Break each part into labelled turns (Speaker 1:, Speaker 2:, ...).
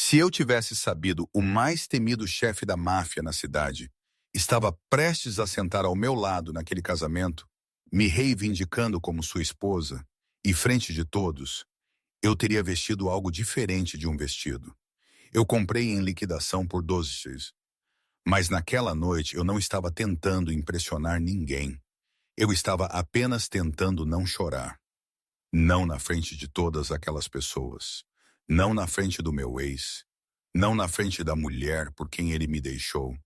Speaker 1: Se eu tivesse sabido o mais temido chefe da máfia na cidade estava prestes a sentar ao meu lado naquele casamento, me reivindicando como sua esposa, e frente de todos, eu teria vestido algo diferente de um vestido. Eu comprei em liquidação por 12 X. Mas naquela noite eu não estava tentando impressionar ninguém. Eu estava apenas tentando não chorar. Não na frente de todas aquelas pessoas. Não na frente do meu ex. Não na frente da mulher por quem ele me deixou.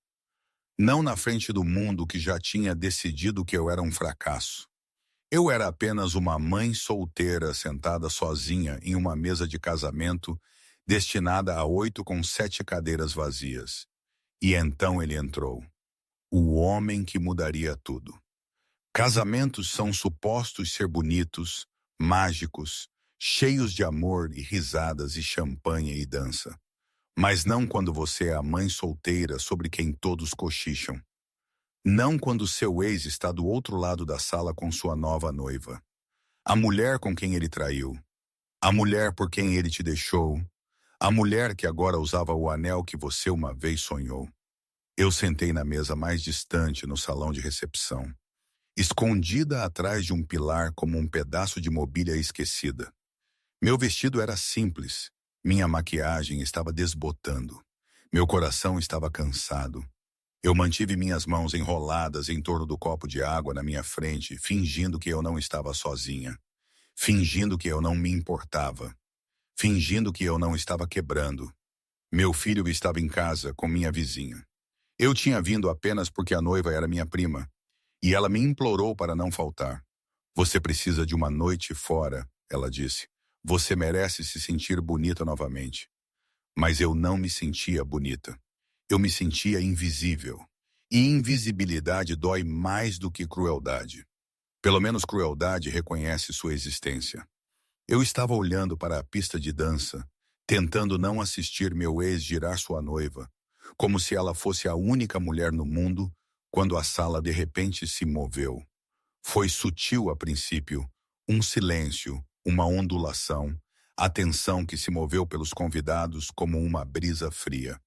Speaker 1: Não na frente do mundo que já tinha decidido que eu era um fracasso. Eu era apenas uma mãe solteira sentada sozinha em uma mesa de casamento destinada a 8 com 7 cadeiras vazias. E então ele entrou. O homem que mudaria tudo. Casamentos são supostos ser bonitos, mágicos, cheios de amor e risadas e champanhe e dança. Mas não quando você é a mãe solteira sobre quem todos cochicham. Não quando seu ex está do outro lado da sala com sua nova noiva. A mulher com quem ele traiu. A mulher por quem ele te deixou. A mulher que agora usava o anel que você uma vez sonhou. Eu sentei na mesa mais distante no salão de recepção, escondida atrás de um pilar como um pedaço de mobília esquecida. Meu vestido era simples, minha maquiagem estava desbotando, meu coração estava cansado. Eu mantive minhas mãos enroladas em torno do copo de água na minha frente, fingindo que eu não estava sozinha, fingindo que eu não me importava, fingindo que eu não estava quebrando. Meu filho estava em casa com minha vizinha. Eu tinha vindo apenas porque a noiva era minha prima, e ela me implorou para não faltar. Você precisa de uma noite fora, ela disse. Você merece se sentir bonita novamente. Mas eu não me sentia bonita. Eu me sentia invisível. E invisibilidade dói mais do que crueldade. Pelo menos crueldade reconhece sua existência. Eu estava olhando para a pista de dança, tentando não assistir meu ex girar sua noiva, como se ela fosse a única mulher no mundo, quando a sala de repente se moveu. Foi sutil a princípio, um silêncio, uma ondulação, a tensão que se moveu pelos convidados como uma brisa fria.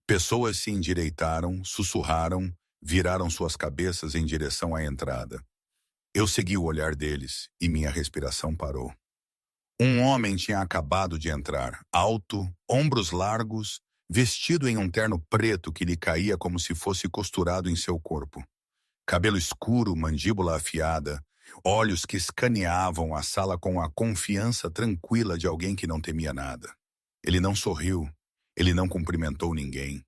Speaker 1: Pessoas se endireitaram, sussurraram, viraram suas cabeças em direção à entrada. Eu segui o olhar deles e minha respiração parou. Um homem tinha acabado de entrar, alto, ombros largos, vestido em um terno preto que lhe caía como se fosse costurado em seu corpo. Cabelo escuro, mandíbula afiada, olhos que escaneavam a sala com a confiança tranquila de alguém que não temia nada. Ele não sorriu, ele não cumprimentou ninguém.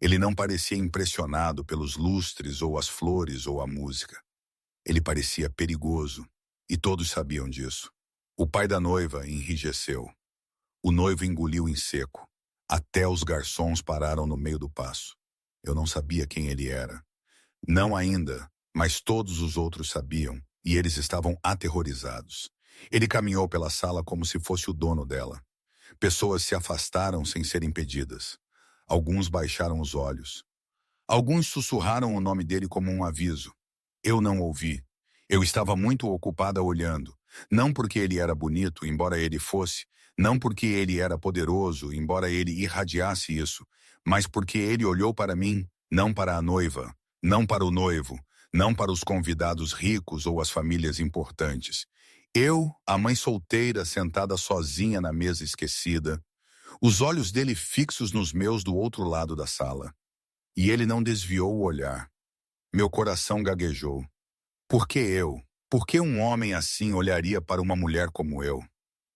Speaker 1: Ele não parecia impressionado pelos lustres ou as flores ou a música. Ele parecia perigoso, e todos sabiam disso. O pai da noiva enrijeceu. O noivo engoliu em seco. Até os garçons pararam no meio do passo. Eu não sabia quem ele era. Não ainda, mas todos os outros sabiam, e eles estavam aterrorizados. Ele caminhou pela sala como se fosse o dono dela. Pessoas se afastaram sem serem pedidas. Alguns baixaram os olhos. Alguns sussurraram o nome dele como um aviso. Eu não ouvi. Eu estava muito ocupada olhando. Não porque ele era bonito, embora ele fosse. Não porque ele era poderoso, embora ele irradiasse isso. Mas porque ele olhou para mim, não para a noiva, não para o noivo, não para os convidados ricos ou as famílias importantes. Eu, a mãe solteira sentada sozinha na mesa esquecida, os olhos dele fixos nos meus do outro lado da sala. E ele não desviou o olhar. Meu coração gaguejou. Por que eu? Por que um homem assim olharia para uma mulher como eu?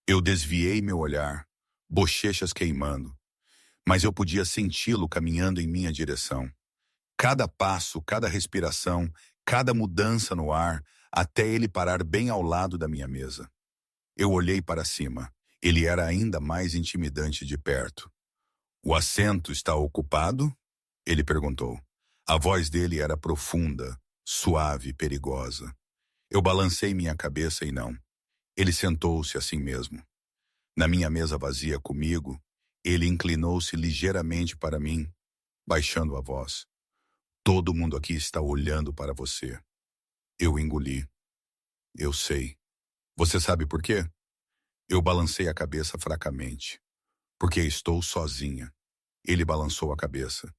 Speaker 1: Eu desviei meu olhar, bochechas queimando. Mas eu podia senti-lo caminhando em minha direção. Cada passo, cada respiração, cada mudança no ar, até ele parar bem ao lado da minha mesa. Eu olhei para cima. Ele era ainda mais intimidante de perto. O assento está ocupado? Ele perguntou. A voz dele era profunda, suave e perigosa. Eu balancei minha cabeça e não. Ele sentou-se assim mesmo. Na minha mesa vazia comigo, ele inclinou-se ligeiramente para mim, baixando a voz. Todo mundo aqui está olhando para você. Eu engoli. Eu sei. Você sabe por quê? Eu balancei a cabeça fracamente. Porque estou sozinha. Ele balançou a cabeça.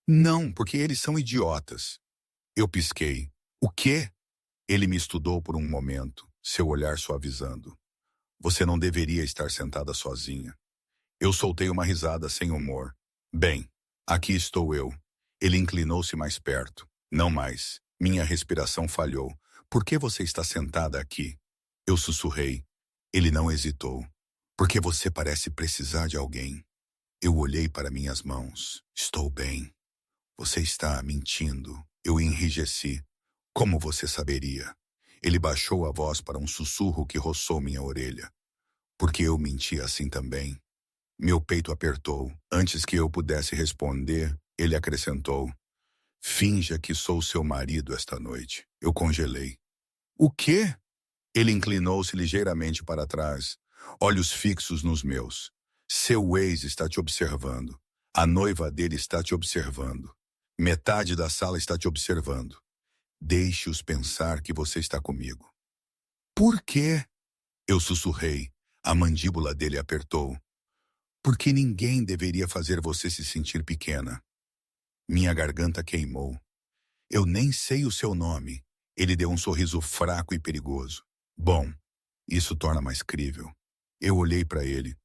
Speaker 1: Não, porque eles são idiotas. Eu pisquei. O quê? Ele me estudou por um momento, seu olhar suavizando. Você não deveria estar sentada sozinha. Eu soltei uma risada sem humor. Bem, aqui estou eu. Ele inclinou-se mais perto. Não mais. Minha respiração falhou. Por que você está sentada aqui? Eu sussurrei. Ele não hesitou. Porque você parece precisar de alguém. Eu olhei para minhas mãos. Estou bem. Você está mentindo. Eu enrijeci. Como você saberia? Ele baixou a voz para um sussurro que roçou minha orelha. Porque eu menti assim também. Meu peito apertou. Antes que eu pudesse responder, ele acrescentou. Finja que sou seu marido esta noite. Eu congelei. O quê? Ele inclinou-se ligeiramente para trás, olhos fixos nos meus. Seu ex está te observando. A noiva dele está te observando. Metade da sala está te observando. Deixe-os pensar que você está comigo. Por quê? Eu sussurrei. A mandíbula dele apertou. Porque ninguém deveria fazer você se sentir pequena. Minha garganta queimou. Eu nem sei o seu nome. Ele deu um sorriso fraco e perigoso. Bom, isso torna mais crível. Eu olhei para ele.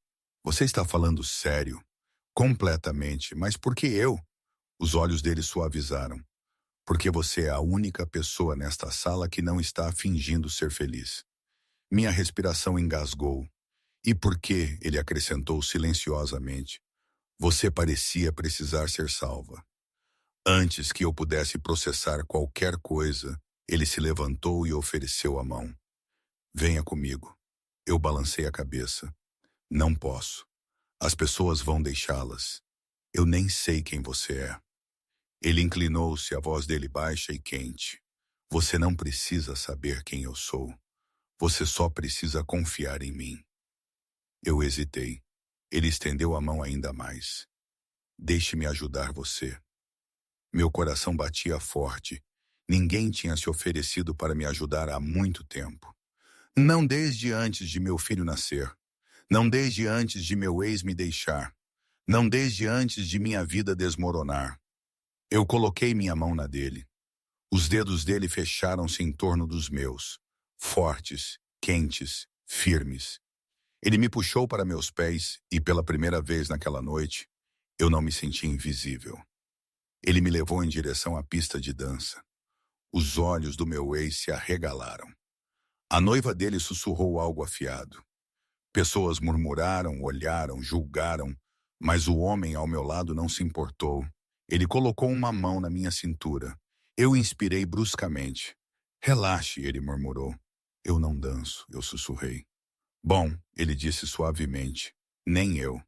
Speaker 1: Você está falando sério? Completamente. Mas por que eu? Os olhos dele suavizaram. Porque você é a única pessoa nesta sala que não está fingindo ser feliz. Minha respiração engasgou. E por que, ele acrescentou silenciosamente, você parecia precisar ser salva. Antes que eu pudesse processar qualquer coisa, ele se levantou e ofereceu a mão. Venha comigo. Eu balancei a cabeça. Não posso. As pessoas vão deixá-las. Eu nem sei quem você é. Ele inclinou-se, a voz dele baixa e quente. Você não precisa saber quem eu sou. Você só precisa confiar em mim. Eu hesitei. Ele estendeu a mão ainda mais. Deixe-me ajudar você. Meu coração batia forte. Ninguém tinha se oferecido para me ajudar há muito tempo. Não desde antes de meu filho nascer. Não desde antes de meu ex me deixar. Não desde antes de minha vida desmoronar. Eu coloquei minha mão na dele. Os dedos dele fecharam-se em torno dos meus. Fortes, quentes, firmes. Ele me puxou para meus pés e, pela primeira vez naquela noite, eu não me senti invisível. Ele me levou em direção à pista de dança. Os olhos do meu ex se arregalaram. A noiva dele sussurrou algo afiado. Pessoas murmuraram, olharam, julgaram, mas o homem ao meu lado não se importou. Ele colocou uma mão na minha cintura. Eu inspirei bruscamente. Relaxe, ele murmurou. Eu não danço, eu sussurrei. Bom, ele disse suavemente. Nem eu.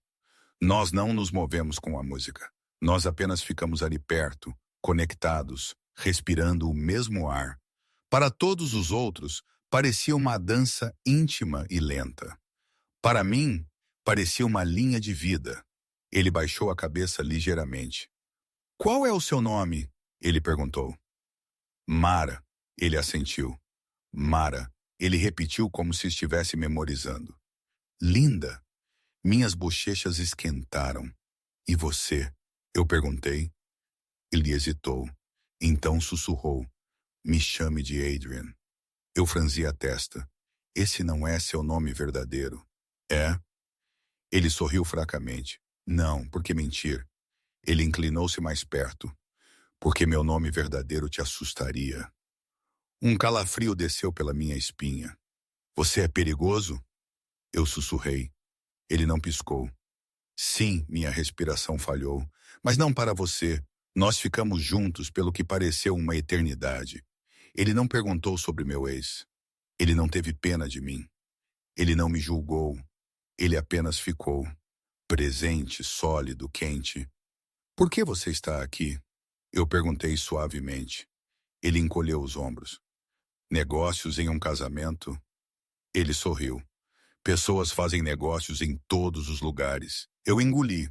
Speaker 1: Nós não nos movemos com a música. Nós apenas ficamos ali perto, conectados, respirando o mesmo ar. Para todos os outros, parecia uma dança íntima e lenta. Para mim, parecia uma linha de vida. Ele baixou a cabeça ligeiramente. Qual é o seu nome? Ele perguntou. Mara, ele assentiu. Mara, ele repetiu como se estivesse memorizando. Linda. Minhas bochechas esquentaram. E você? Eu perguntei. Ele hesitou. Então sussurrou. Me chame de Adrian. Eu franzi a testa. Esse não é seu nome verdadeiro. É? Ele sorriu fracamente. Não, por que mentir? Ele inclinou-se mais perto. Porque meu nome verdadeiro te assustaria. Um calafrio desceu pela minha espinha. Você é perigoso? Eu sussurrei. Ele não piscou. Sim, minha respiração falhou. Mas não para você. Nós ficamos juntos pelo que pareceu uma eternidade. Ele não perguntou sobre meu ex. Ele não teve pena de mim. Ele não me julgou. Ele apenas ficou. Presente, sólido, quente. Por que você está aqui? Eu perguntei suavemente. Ele encolheu os ombros. Negócios em um casamento? Ele sorriu. Pessoas fazem negócios em todos os lugares. Eu engoli.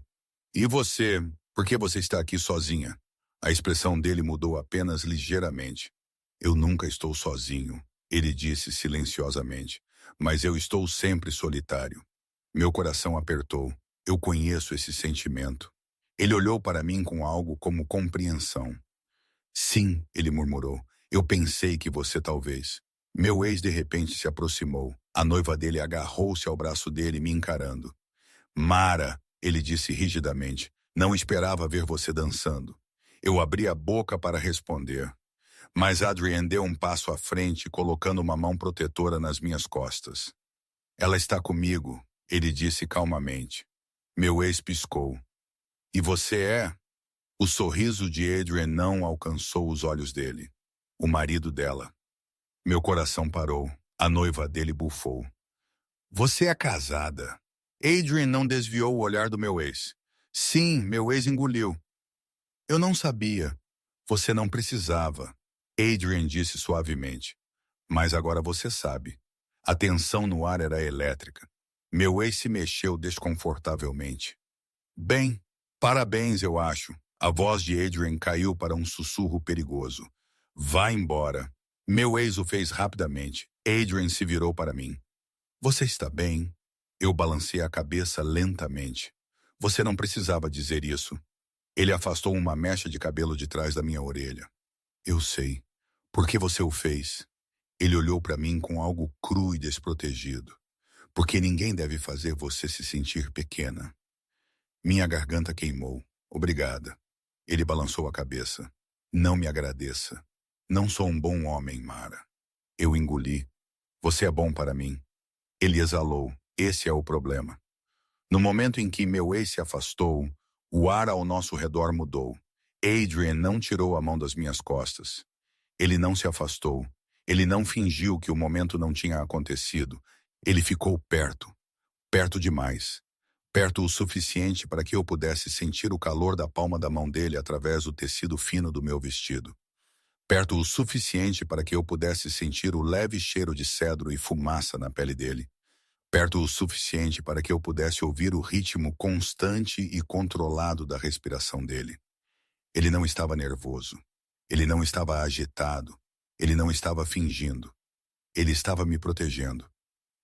Speaker 1: E você? Por que você está aqui sozinha? A expressão dele mudou apenas ligeiramente. Eu nunca estou sozinho, ele disse silenciosamente. Mas eu estou sempre solitário. Meu coração apertou. Eu conheço esse sentimento. Ele olhou para mim com algo como compreensão. Sim, ele murmurou. Eu pensei que você talvez. Meu ex de repente se aproximou. A noiva dele agarrou-se ao braço dele, me encarando. Mara, ele disse rigidamente, não esperava ver você dançando. Eu abri a boca para responder. Mas Adrienne deu um passo à frente, colocando uma mão protetora nas minhas costas. Ela está comigo, ele disse calmamente. Meu ex piscou. E você é? O sorriso de Adrienne não alcançou os olhos dele. O marido dela. Meu coração parou. A noiva dele bufou. Você é casada. Adrienne não desviou o olhar do meu ex. Sim, meu ex engoliu. Eu não sabia. Você não precisava. Adrienne disse suavemente. Mas agora você sabe. A tensão no ar era elétrica. Meu ex se mexeu desconfortavelmente. Bem, parabéns, eu acho. A voz de Adrienne caiu para um sussurro perigoso. Vá embora. Meu ex o fez rapidamente. Adrienne se virou para mim. Você está bem? Eu balancei a cabeça lentamente. Você não precisava dizer isso. Ele afastou uma mecha de cabelo de trás da minha orelha. Eu sei. Por que você o fez? Ele olhou para mim com algo cru e desprotegido. Porque ninguém deve fazer você se sentir pequena. Minha garganta queimou. Obrigada. Ele balançou a cabeça. Não me agradeça. Não sou um bom homem, Mara. Eu engoli. Você é bom para mim. Ele exalou. Esse é o problema. No momento em que meu ex se afastou, o ar ao nosso redor mudou. Adrienne não tirou a mão das minhas costas. Ele não se afastou. Ele não fingiu que o momento não tinha acontecido. Ele ficou perto. Perto demais. Perto o suficiente para que eu pudesse sentir o calor da palma da mão dele através do tecido fino do meu vestido. Perto o suficiente para que eu pudesse sentir o leve cheiro de cedro e fumaça na pele dele. Perto o suficiente para que eu pudesse ouvir o ritmo constante e controlado da respiração dele. Ele não estava nervoso. Ele não estava agitado. Ele não estava fingindo. Ele estava me protegendo.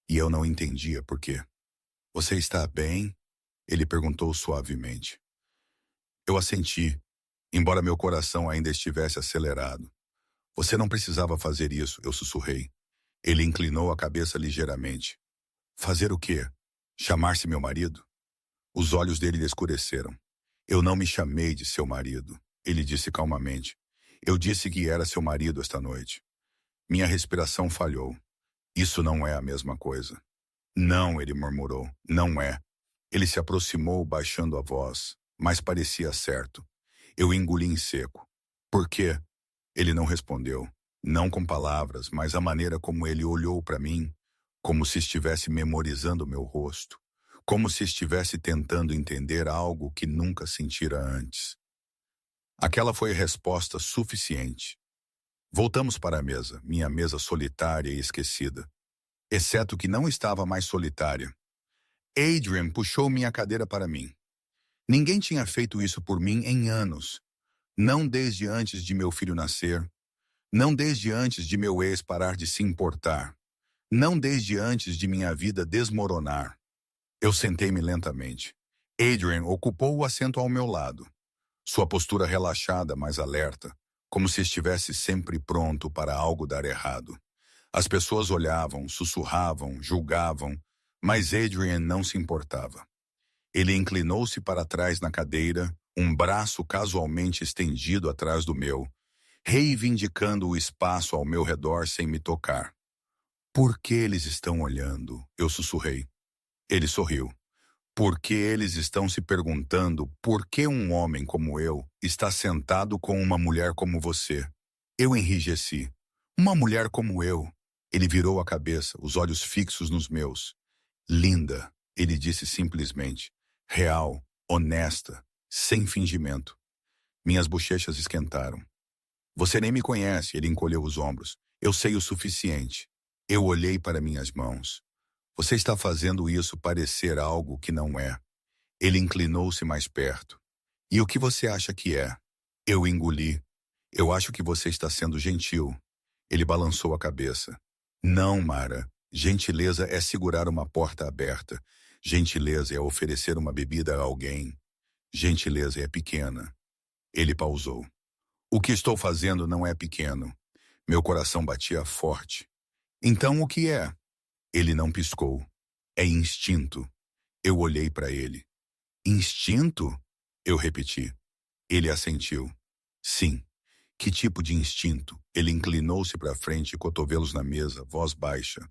Speaker 1: E eu não entendia por quê. Você está bem? Ele perguntou suavemente. Eu assenti, embora meu coração ainda estivesse acelerado. Você não precisava fazer isso, eu sussurrei. Ele inclinou a cabeça ligeiramente. Fazer o quê? Chamar-se meu marido? Os olhos dele escureceram. Eu não me chamei de seu marido, ele disse calmamente. Eu disse que era seu marido esta noite. Minha respiração falhou. Isso não é a mesma coisa. Não, ele murmurou, não é. Ele se aproximou baixando a voz, mas parecia certo. Eu engoli em seco. Por quê? Ele não respondeu. Não com palavras, mas a maneira como ele olhou para mim, como se estivesse memorizando meu rosto, como se estivesse tentando entender algo que nunca sentira antes. Aquela foi a resposta suficiente. Voltamos para a mesa, minha mesa solitária e esquecida. Exceto que não estava mais solitária. Adrienne puxou minha cadeira para mim. Ninguém tinha feito isso por mim em anos. Não desde antes de meu filho nascer. Não desde antes de meu ex parar de se importar. Não desde antes de minha vida desmoronar. Eu sentei-me lentamente. Adrienne ocupou o assento ao meu lado. Sua postura relaxada, mas alerta, como se estivesse sempre pronto para algo dar errado. As pessoas olhavam, sussurravam, julgavam, mas Adrienne não se importava. Ele inclinou-se para trás na cadeira, um braço casualmente estendido atrás do meu, reivindicando o espaço ao meu redor sem me tocar. Por que eles estão olhando? Eu sussurrei. Ele sorriu. Por que eles estão se perguntando por que um homem como eu está sentado com uma mulher como você? Eu enrijeci. Uma mulher como eu. Ele virou a cabeça, os olhos fixos nos meus. Linda, ele disse simplesmente. Real, honesta, sem fingimento. Minhas bochechas esquentaram. Você nem me conhece, ele encolheu os ombros. Eu sei o suficiente. Eu olhei para minhas mãos. Você está fazendo isso parecer algo que não é. Ele inclinou-se mais perto. E o que você acha que é? Eu engoli. Eu acho que você está sendo gentil. Ele balançou a cabeça. Não, Mara. Gentileza é segurar uma porta aberta. Gentileza é oferecer uma bebida a alguém. Gentileza é pequena. Ele pausou. O que estou fazendo não é pequeno. Meu coração batia forte. Então o que é? Ele não piscou. É instinto. Eu olhei para ele. Instinto? Eu repeti. Ele assentiu. Sim. Que tipo de instinto? Ele inclinou-se para frente, cotovelos na mesa, voz baixa.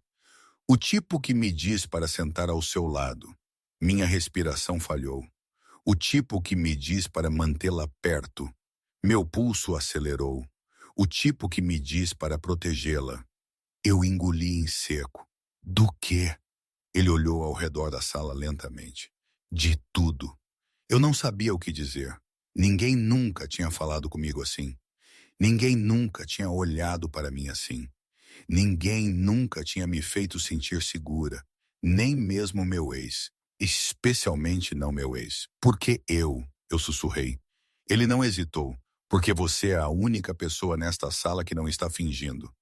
Speaker 1: O tipo que me diz para sentar ao seu lado. Minha respiração falhou. O tipo que me diz para mantê-la perto. Meu pulso acelerou. O tipo que me diz para protegê-la. Eu engoli em seco. Do quê? Ele olhou ao redor da sala lentamente. De tudo. Eu não sabia o que dizer. Ninguém nunca tinha falado comigo assim. Ninguém nunca tinha olhado para mim assim. Ninguém nunca tinha me feito sentir segura. Nem mesmo meu ex. Especialmente não meu ex. Porque eu sussurrei. Ele não hesitou. Porque você é a única pessoa nesta sala que não está fingindo.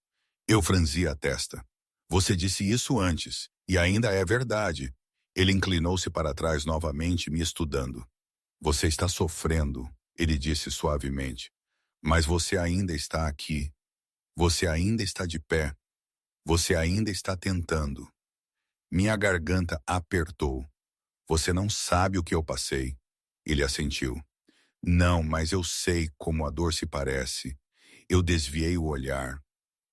Speaker 1: Eu franzi a testa. Você disse isso antes, e ainda é verdade. Ele inclinou-se para trás novamente, me estudando. Você está sofrendo, ele disse suavemente. Mas você ainda está aqui. Você ainda está de pé. Você ainda está tentando. Minha garganta apertou. Você não sabe o que eu passei. Ele assentiu. Não, mas eu sei como a dor se parece. Eu desviei o olhar.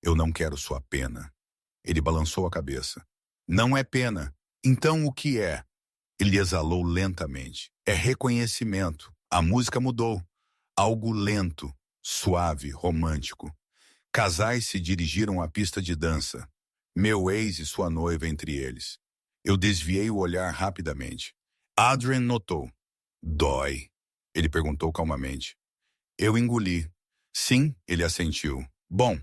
Speaker 1: Eu não quero sua pena. Ele balançou a cabeça. Não é pena. Então o que é? Ele exalou lentamente. É reconhecimento. A música mudou. Algo lento, suave, romântico. Casais se dirigiram à pista de dança. Meu ex e sua noiva entre eles. Eu desviei o olhar rapidamente. Adrian notou. Dói? Ele perguntou calmamente. Eu engoli. Sim, ele assentiu. Bom,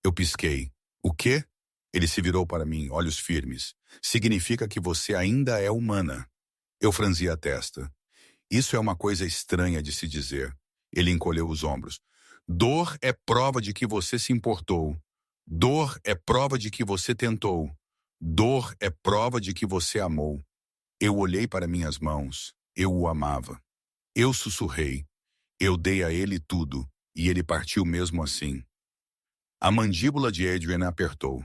Speaker 1: eu pisquei. O quê? Ele se virou para mim, olhos firmes. Significa que você ainda é humana. Eu franzi a testa. Isso é uma coisa estranha de se dizer. Ele encolheu os ombros. Dor é prova de que você se importou. Dor é prova de que você tentou. Dor é prova de que você amou. Eu olhei para minhas mãos. Eu o amava. Eu sussurrei. Eu dei a ele tudo, e ele partiu mesmo assim. A mandíbula de Adrian apertou.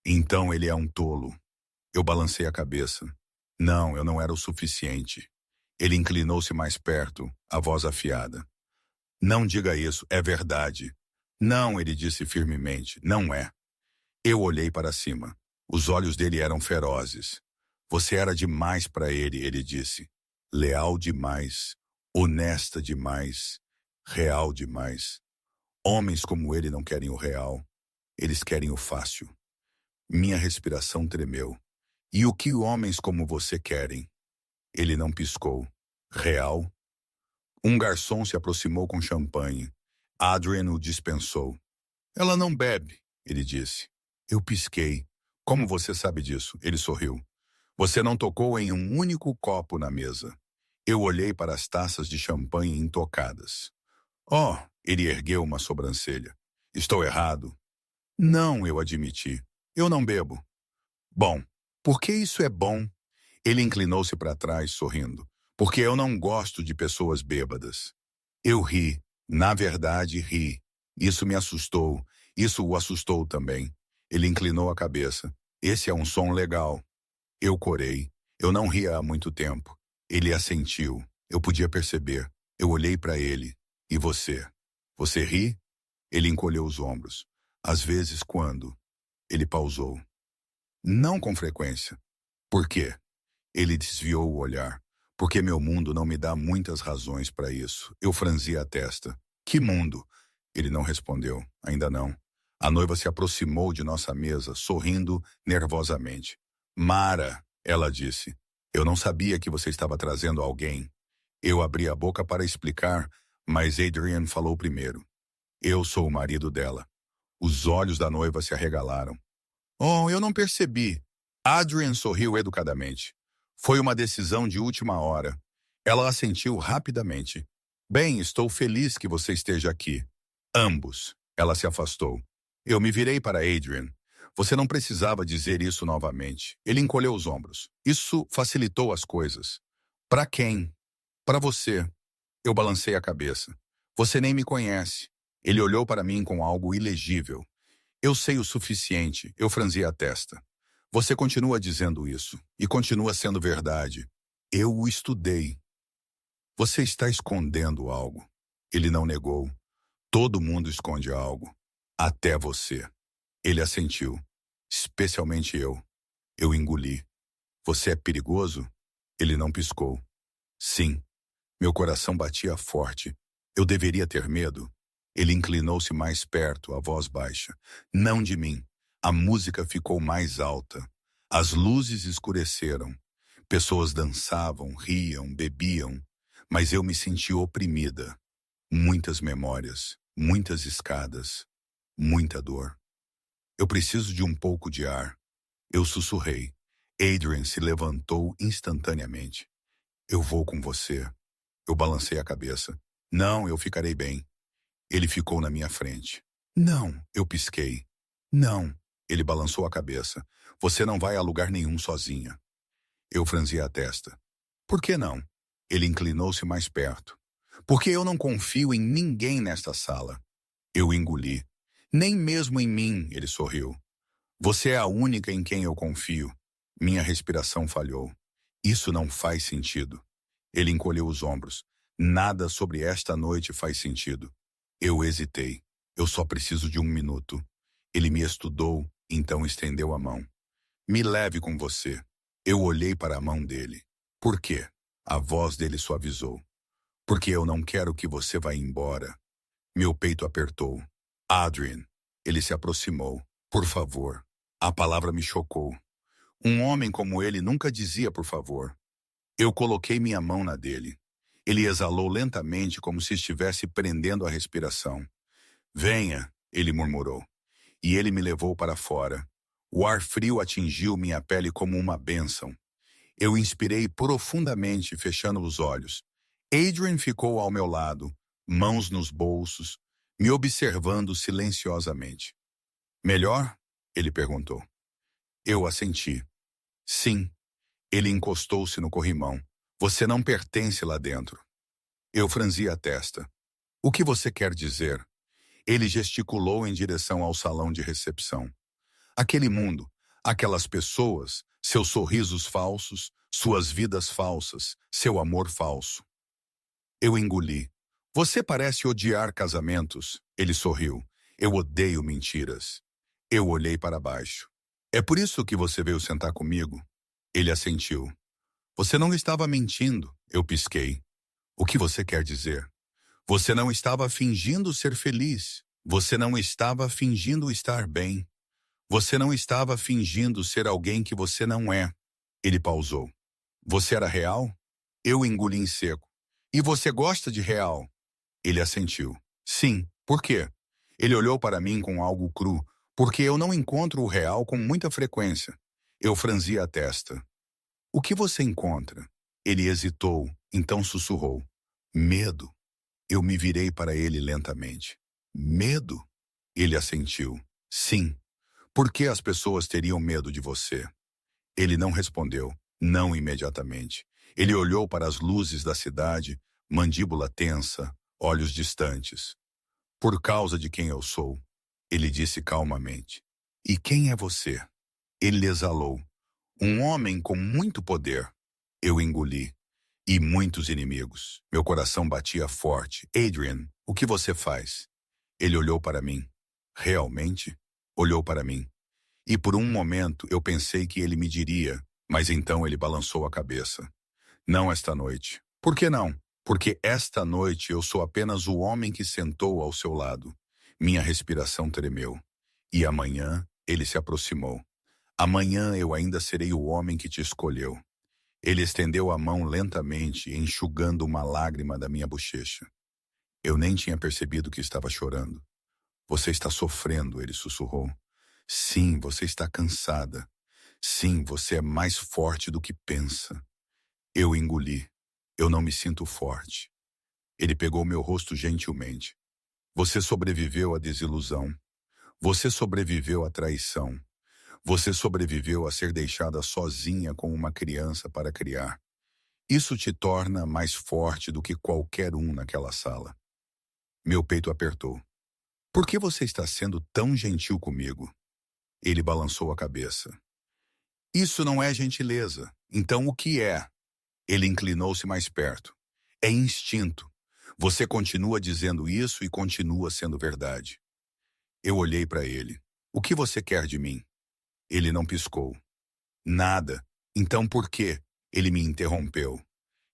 Speaker 1: Então ele é um tolo. Eu balancei a cabeça. Não, eu não era o suficiente. Ele inclinou-se mais perto, a voz afiada. Não diga isso, é verdade. Não, ele disse firmemente, não é. Eu olhei para cima. Os olhos dele eram ferozes. Você era demais para ele disse. Leal demais, honesta demais, real demais. Homens como ele não querem o real. Eles querem o fácil. Minha respiração tremeu. E o que homens como você querem? Ele não piscou. Real? Um garçom se aproximou com champanhe. Adrian o dispensou. Ela não bebe, ele disse. Eu pisquei. Como você sabe disso? Ele sorriu. Você não tocou em um único copo na mesa. Eu olhei para as taças de champanhe intocadas. Oh, ele ergueu uma sobrancelha. Estou errado? Não, eu admiti. Eu não bebo. Bom, por que isso é bom? Ele inclinou-se para trás, sorrindo. Porque eu não gosto de pessoas bêbadas. Eu ri. Na verdade, ri. Isso me assustou. Isso o assustou também. Ele inclinou a cabeça. Esse é um som legal. Eu corei. Eu não ria há muito tempo. Ele assentiu. Eu podia perceber. Eu olhei para ele. E você? Você ri? Ele encolheu os ombros. Às vezes, quando? Ele pausou. Não com frequência. Por quê? Ele desviou o olhar. Porque meu mundo não me dá muitas razões para isso. Eu franzi a testa. Que mundo? Ele não respondeu. Ainda não. A noiva se aproximou de nossa mesa, sorrindo nervosamente. Mara, ela disse. Eu não sabia que você estava trazendo alguém. Eu abri a boca para explicar, mas Adrian falou primeiro. Eu sou o marido dela. Os olhos da noiva se arregalaram. Oh, eu não percebi. Adrian sorriu educadamente. Foi uma decisão de última hora. Ela assentiu rapidamente. Bem, estou feliz que você esteja aqui. Ambos. Ela se afastou. Eu me virei para Adrian. Você não precisava dizer isso novamente. Ele encolheu os ombros. Isso facilitou as coisas. Para quem? Para você. Eu balancei a cabeça. Você nem me conhece. Ele olhou para mim com algo ilegível. Eu sei o suficiente. Eu franzi a testa. Você continua dizendo isso. E continua sendo verdade. Eu o estudei. Você está escondendo algo. Ele não negou. Todo mundo esconde algo. Até você. Ele assentiu. Especialmente eu. Eu engoli. Você é perigoso? Ele não piscou. Sim. Meu coração batia forte. Eu deveria ter medo? Ele inclinou-se mais perto, a voz baixa. Não de mim. A música ficou mais alta. As luzes escureceram. Pessoas dançavam, riam, bebiam. Mas eu me senti oprimida. Muitas memórias, muitas escadas, muita dor. Eu preciso de um pouco de ar. Eu sussurrei. Adrian se levantou instantaneamente. Eu vou com você. Eu balancei a cabeça. Não, eu ficarei bem. Ele ficou na minha frente. Não, eu pisquei. Não, ele balançou a cabeça. Você não vai a lugar nenhum sozinha. Eu franzi a testa. Por que não? Ele inclinou-se mais perto. Porque eu não confio em ninguém nesta sala. Eu engoli. Nem mesmo em mim, ele sorriu. Você é a única em quem eu confio. Minha respiração falhou. Isso não faz sentido. Ele encolheu os ombros. Nada sobre esta noite faz sentido. Eu hesitei. Eu só preciso de um minuto. Ele me estudou, então estendeu a mão. Me leve com você. Eu olhei para a mão dele. Por quê? A voz dele suavizou. Porque eu não quero que você vá embora. Meu peito apertou. Adrian. Ele se aproximou. Por favor. A palavra me chocou. Um homem como ele nunca dizia por favor. Eu coloquei minha mão na dele. Ele exalou lentamente como se estivesse prendendo a respiração. Venha, ele murmurou. E ele me levou para fora. O ar frio atingiu minha pele como uma bênção. Eu inspirei profundamente, fechando os olhos. Adrian ficou ao meu lado, mãos nos bolsos, me observando silenciosamente. Melhor? Ele perguntou. Eu assenti. Sim. Ele encostou-se no corrimão. Você não pertence lá dentro. Eu franzi a testa. O que você quer dizer? Ele gesticulou em direção ao salão de recepção. Aquele mundo, aquelas pessoas, seus sorrisos falsos, suas vidas falsas, seu amor falso. Eu engoli. Você parece odiar casamentos. Ele sorriu. Eu odeio mentiras. Eu olhei para baixo. É por isso que você veio sentar comigo? Ele assentiu. Você não estava mentindo. Eu pisquei. O que você quer dizer? Você não estava fingindo ser feliz. Você não estava fingindo estar bem. Você não estava fingindo ser alguém que você não é. Ele pausou. Você era real? Eu engoli em seco. E você gosta de real? Ele assentiu. Sim. Por quê? Ele olhou para mim com algo cru, porque eu não encontro o real com muita frequência. Eu franzi a testa. O que você encontra? Ele hesitou, então sussurrou. Medo. Eu me virei para ele lentamente. Medo? Ele assentiu. Sim. Por que as pessoas teriam medo de você? Ele não respondeu, não imediatamente. Ele olhou para as luzes da cidade, mandíbula tensa, olhos distantes. Por causa de quem eu sou, ele disse calmamente. E quem é você? Ele exalou. Um homem com muito poder. Eu engoli. E muitos inimigos. Meu coração batia forte. Adrian, o que você faz? Ele olhou para mim. Realmente? Olhou para mim. E por um momento eu pensei que ele me diria, mas então ele balançou a cabeça. Não esta noite. Por que não? Porque esta noite eu sou apenas o homem que sentou ao seu lado. Minha respiração tremeu. E amanhã ele se aproximou. Amanhã eu ainda serei o homem que te escolheu. Ele estendeu a mão lentamente, enxugando uma lágrima da minha bochecha. Eu nem tinha percebido que estava chorando. Você está sofrendo, ele sussurrou. Sim, você está cansada. Sim, você é mais forte do que pensa. Eu engoli. Eu não me sinto forte. Ele pegou meu rosto gentilmente. Você sobreviveu à desilusão. Você sobreviveu à traição. Você sobreviveu a ser deixada sozinha com uma criança para criar. Isso te torna mais forte do que qualquer um naquela sala. Meu peito apertou. Por que você está sendo tão gentil comigo? Ele balançou a cabeça. Isso não é gentileza. Então o que é? Ele inclinou-se mais perto. É instinto. Você continua dizendo isso e continua sendo verdade. Eu olhei para ele. O que você quer de mim? Ele não piscou. Nada. Então por quê? Ele me interrompeu.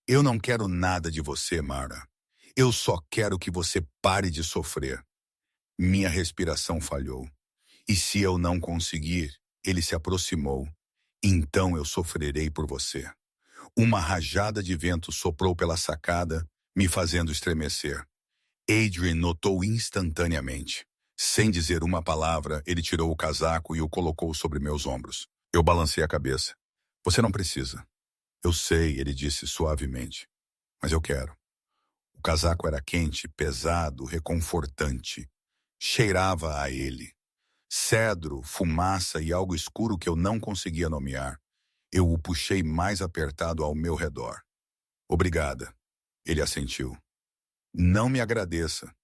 Speaker 1: Eu não quero nada de você, Mara. Eu só quero que você pare de sofrer. Minha respiração falhou. E se eu não conseguir, ele se aproximou. Então eu sofrerei por você. Uma rajada de vento soprou pela sacada, me fazendo estremecer. Adrian notou instantaneamente. Sem dizer uma palavra, ele tirou o casaco e o colocou sobre meus ombros. Eu balancei a cabeça. Você não precisa. Eu sei, ele disse suavemente. Mas eu quero. O casaco era quente, pesado, reconfortante. Cheirava a ele. Cedro, fumaça e algo escuro que eu não conseguia nomear. Eu o puxei mais apertado ao meu redor. Obrigada. Ele assentiu. Não me agradeça.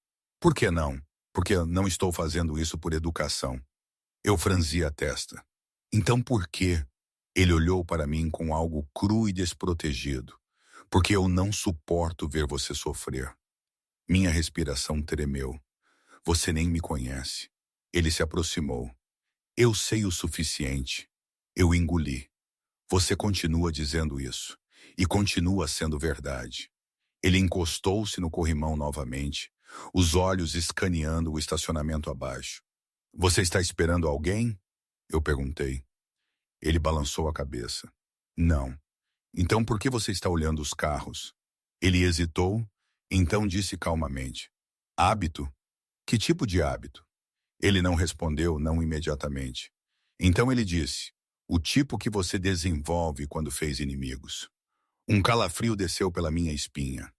Speaker 1: Por que não? Porque eu não estou fazendo isso por educação. Eu franzi a testa. Então por quê? Ele olhou para mim com algo cru e desprotegido. Porque eu não suporto ver você sofrer. Minha respiração tremeu. Você nem me conhece. Ele se aproximou. Eu sei o suficiente. Eu engoli. Você continua dizendo isso. E continua sendo verdade. Ele encostou-se no corrimão novamente, os olhos escaneando o estacionamento abaixo. Você está esperando alguém? Eu perguntei. Ele balançou a cabeça. Não. Então por que você está olhando os carros? Ele hesitou, então disse calmamente. Hábito? Que tipo de hábito? Ele não respondeu, não imediatamente. Então ele disse, o tipo que você desenvolve quando fez inimigos. Um calafrio desceu pela minha espinha.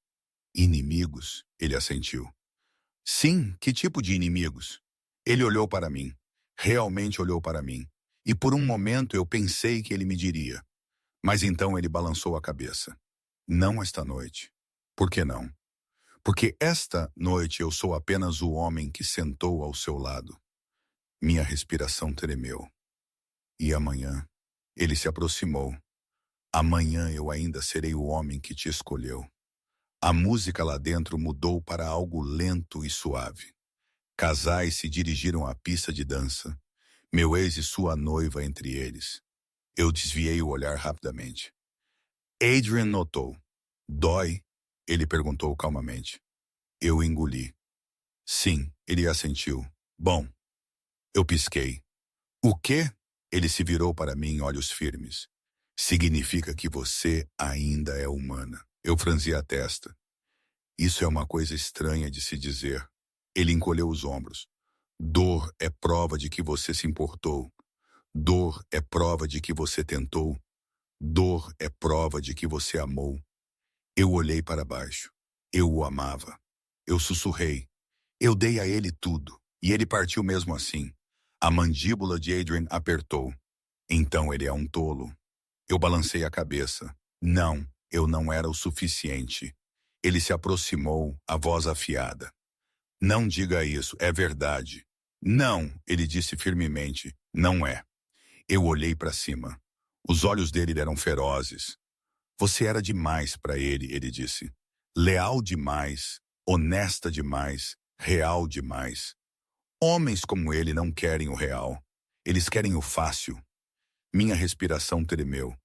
Speaker 1: Inimigos? Ele assentiu. Sim, que tipo de inimigos? Ele olhou para mim. Realmente olhou para mim. E por um momento eu pensei que ele me diria. Mas então ele balançou a cabeça. Não esta noite. Por que não? Porque esta noite eu sou apenas o homem que sentou ao seu lado. Minha respiração tremeu. E amanhã? Ele se aproximou. Amanhã eu ainda serei o homem que te escolheu. A música lá dentro mudou para algo lento e suave. Casais se dirigiram à pista de dança. Meu ex e sua noiva entre eles. Eu desviei o olhar rapidamente. Adrian notou. Dói? Ele perguntou calmamente. Eu engoli. Sim, ele assentiu. Bom. Eu pisquei. O quê? Ele se virou para mim, olhos firmes. Significa que você ainda é humana. Eu franzi a testa. Isso é uma coisa estranha de se dizer. Ele encolheu os ombros. Dor é prova de que você se importou. Dor é prova de que você tentou. Dor é prova de que você amou. Eu olhei para baixo. Eu o amava. Eu sussurrei. Eu dei a ele tudo. E ele partiu mesmo assim. A mandíbula de Adrian apertou. Então ele é um tolo. Eu balancei a cabeça. Não, eu não era o suficiente. Ele se aproximou, a voz afiada. Não diga isso, é verdade. Não, ele disse firmemente. Não é. Eu olhei para cima. Os olhos dele eram ferozes. Você era demais para ele disse. Leal demais, honesta demais, real demais. Homens como ele não querem o real. Eles querem o fácil. Minha respiração tremeu.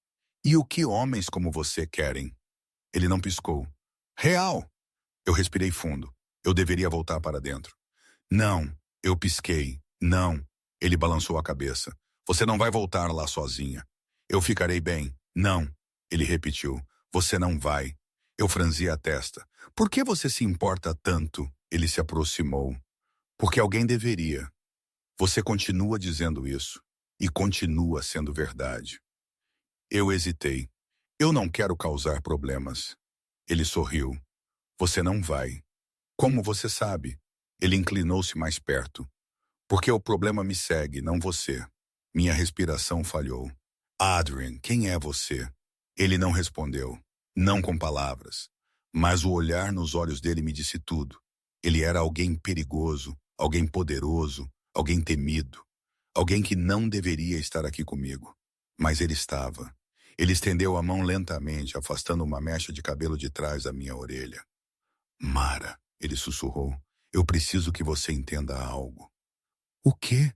Speaker 1: E o que homens como você querem? Ele não piscou. Real. Eu respirei fundo. Eu deveria voltar para dentro. Não. Eu pisquei. Não. Ele balançou a cabeça. Você não vai voltar lá sozinha. Eu ficarei bem. Não. Ele repetiu. Você não vai. Eu franzi a testa. Por que você se importa tanto? Ele se aproximou. Porque alguém deveria. Você continua dizendo isso. E continua sendo verdade. Eu hesitei. Eu não quero causar problemas. Ele sorriu. Você não vai. Como você sabe? Ele inclinou-se mais perto. Porque o problema me segue, não você. Minha respiração falhou. Adrian, quem é você? Ele não respondeu, não com palavras, mas o olhar nos olhos dele me disse tudo. Ele era alguém perigoso, alguém poderoso, alguém temido, alguém que não deveria estar aqui comigo. Mas ele estava. Ele estendeu a mão lentamente, afastando uma mecha de cabelo de trás da minha orelha. Mara, ele sussurrou, eu preciso que você entenda algo. O quê?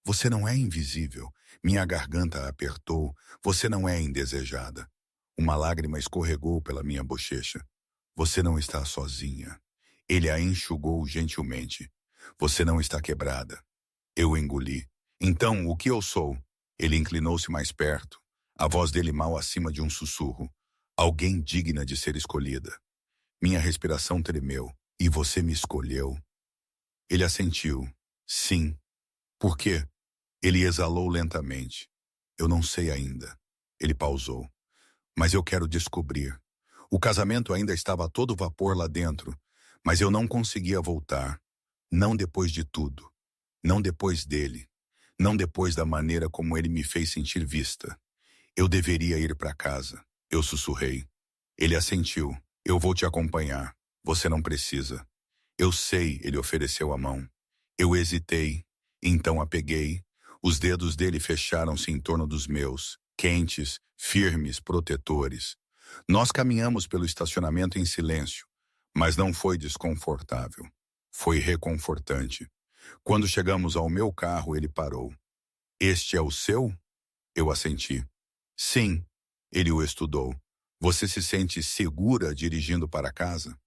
Speaker 1: Você não é invisível. Minha garganta apertou. Você não é indesejada. Uma lágrima escorregou pela minha bochecha. Você não está sozinha. Ele a enxugou gentilmente. Você não está quebrada. Eu engoli. Então, o que eu sou? Ele inclinou-se mais perto, a voz dele mal acima de um sussurro. Alguém digna de ser escolhida. Minha respiração tremeu. E você me escolheu? Ele assentiu. Sim. Por quê? Ele exalou lentamente. Eu não sei ainda. Ele pausou. Mas eu quero descobrir. O casamento ainda estava a todo vapor lá dentro, mas eu não conseguia voltar. Não depois de tudo. Não depois dele. Não depois da maneira como ele me fez sentir vista. Eu deveria ir para casa. Eu sussurrei. Ele assentiu. Eu vou te acompanhar. Você não precisa. Eu sei, ele ofereceu a mão. Eu hesitei. Então a peguei. Os dedos dele fecharam-se em torno dos meus, quentes, firmes, protetores. Nós caminhamos pelo estacionamento em silêncio, mas não foi desconfortável. Foi reconfortante. Quando chegamos ao meu carro, ele parou. Este é o seu? Eu assenti. Sim, ele o estudou. Você se sente segura dirigindo para casa?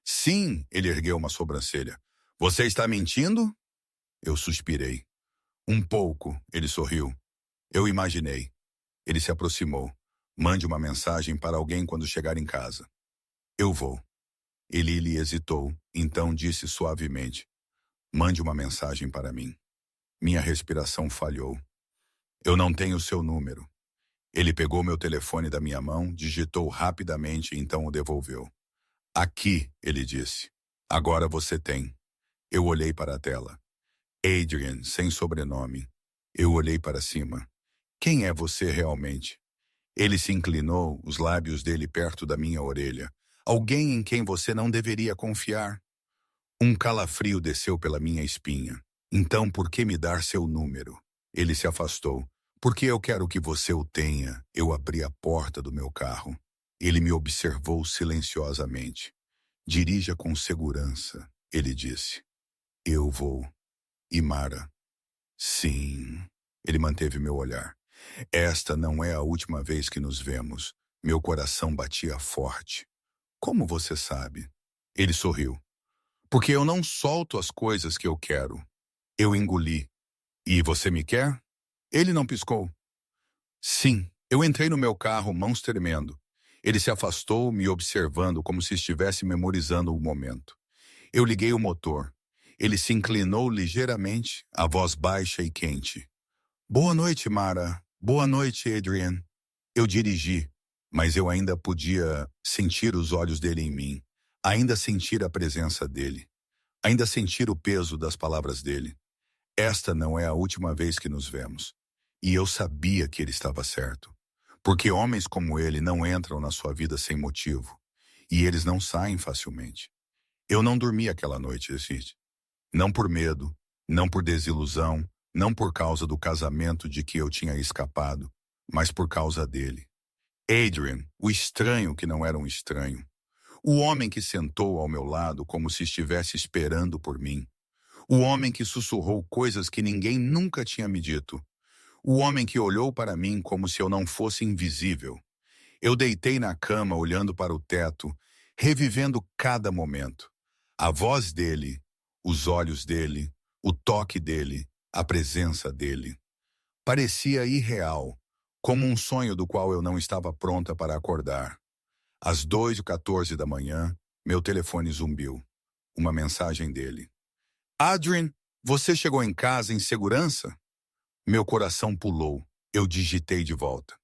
Speaker 1: Sim, ele ergueu uma sobrancelha. Você está mentindo? Eu suspirei. Um pouco, ele sorriu. Eu imaginei. Ele se aproximou. Mande uma mensagem para alguém quando chegar em casa. Eu vou. Ele hesitou, então disse suavemente. Mande uma mensagem para mim. Minha respiração falhou. Eu não tenho seu número. Ele pegou meu telefone da minha mão, digitou rapidamente e então o devolveu. Aqui, ele disse. Agora você tem. Eu olhei para a tela. Adrian, sem sobrenome. Eu olhei para cima. Quem é você realmente? Ele se inclinou, os lábios dele perto da minha orelha. Alguém em quem você não deveria confiar. Um calafrio desceu pela minha espinha. Então, por que me dar seu número? Ele se afastou. Porque eu quero que você o tenha. Eu abri a porta do meu carro. Ele me observou silenciosamente. Dirija com segurança, ele disse. Eu vou. E Mara? Sim. Ele manteve meu olhar. Esta não é a última vez que nos vemos. Meu coração batia forte. Como você sabe? Ele sorriu. Porque eu não solto as coisas que eu quero. Eu engoli. E você me quer? Ele não piscou. Sim. Eu entrei no meu carro, mãos tremendo. Ele se afastou, me observando como se estivesse memorizando o momento. Eu liguei o motor. Ele se inclinou ligeiramente, a voz baixa e quente. Boa noite, Mara. Boa noite, Adrian. Eu dirigi, mas eu ainda podia sentir os olhos dele em mim, ainda sentir a presença dele, ainda sentir o peso das palavras dele. Esta não é a última vez que nos vemos. E eu sabia que ele estava certo. Porque homens como ele não entram na sua vida sem motivo. E eles não saem facilmente. Eu não dormi aquela noite, Sid. Não por medo, não por desilusão, não por causa do casamento de que eu tinha escapado, mas por causa dele. Adrian, o estranho que não era um estranho. O homem que sentou ao meu lado como se estivesse esperando por mim. O homem que sussurrou coisas que ninguém nunca tinha me dito. O homem que olhou para mim como se eu não fosse invisível. Eu deitei na cama olhando para o teto, revivendo cada momento. A voz dele, os olhos dele, o toque dele, a presença dele. Parecia irreal, como um sonho do qual eu não estava pronta para acordar. Às 2h14 da manhã, meu telefone zumbiu. Uma mensagem dele. Adrian, você chegou em casa em segurança? Meu coração pulou. Eu digitei de volta.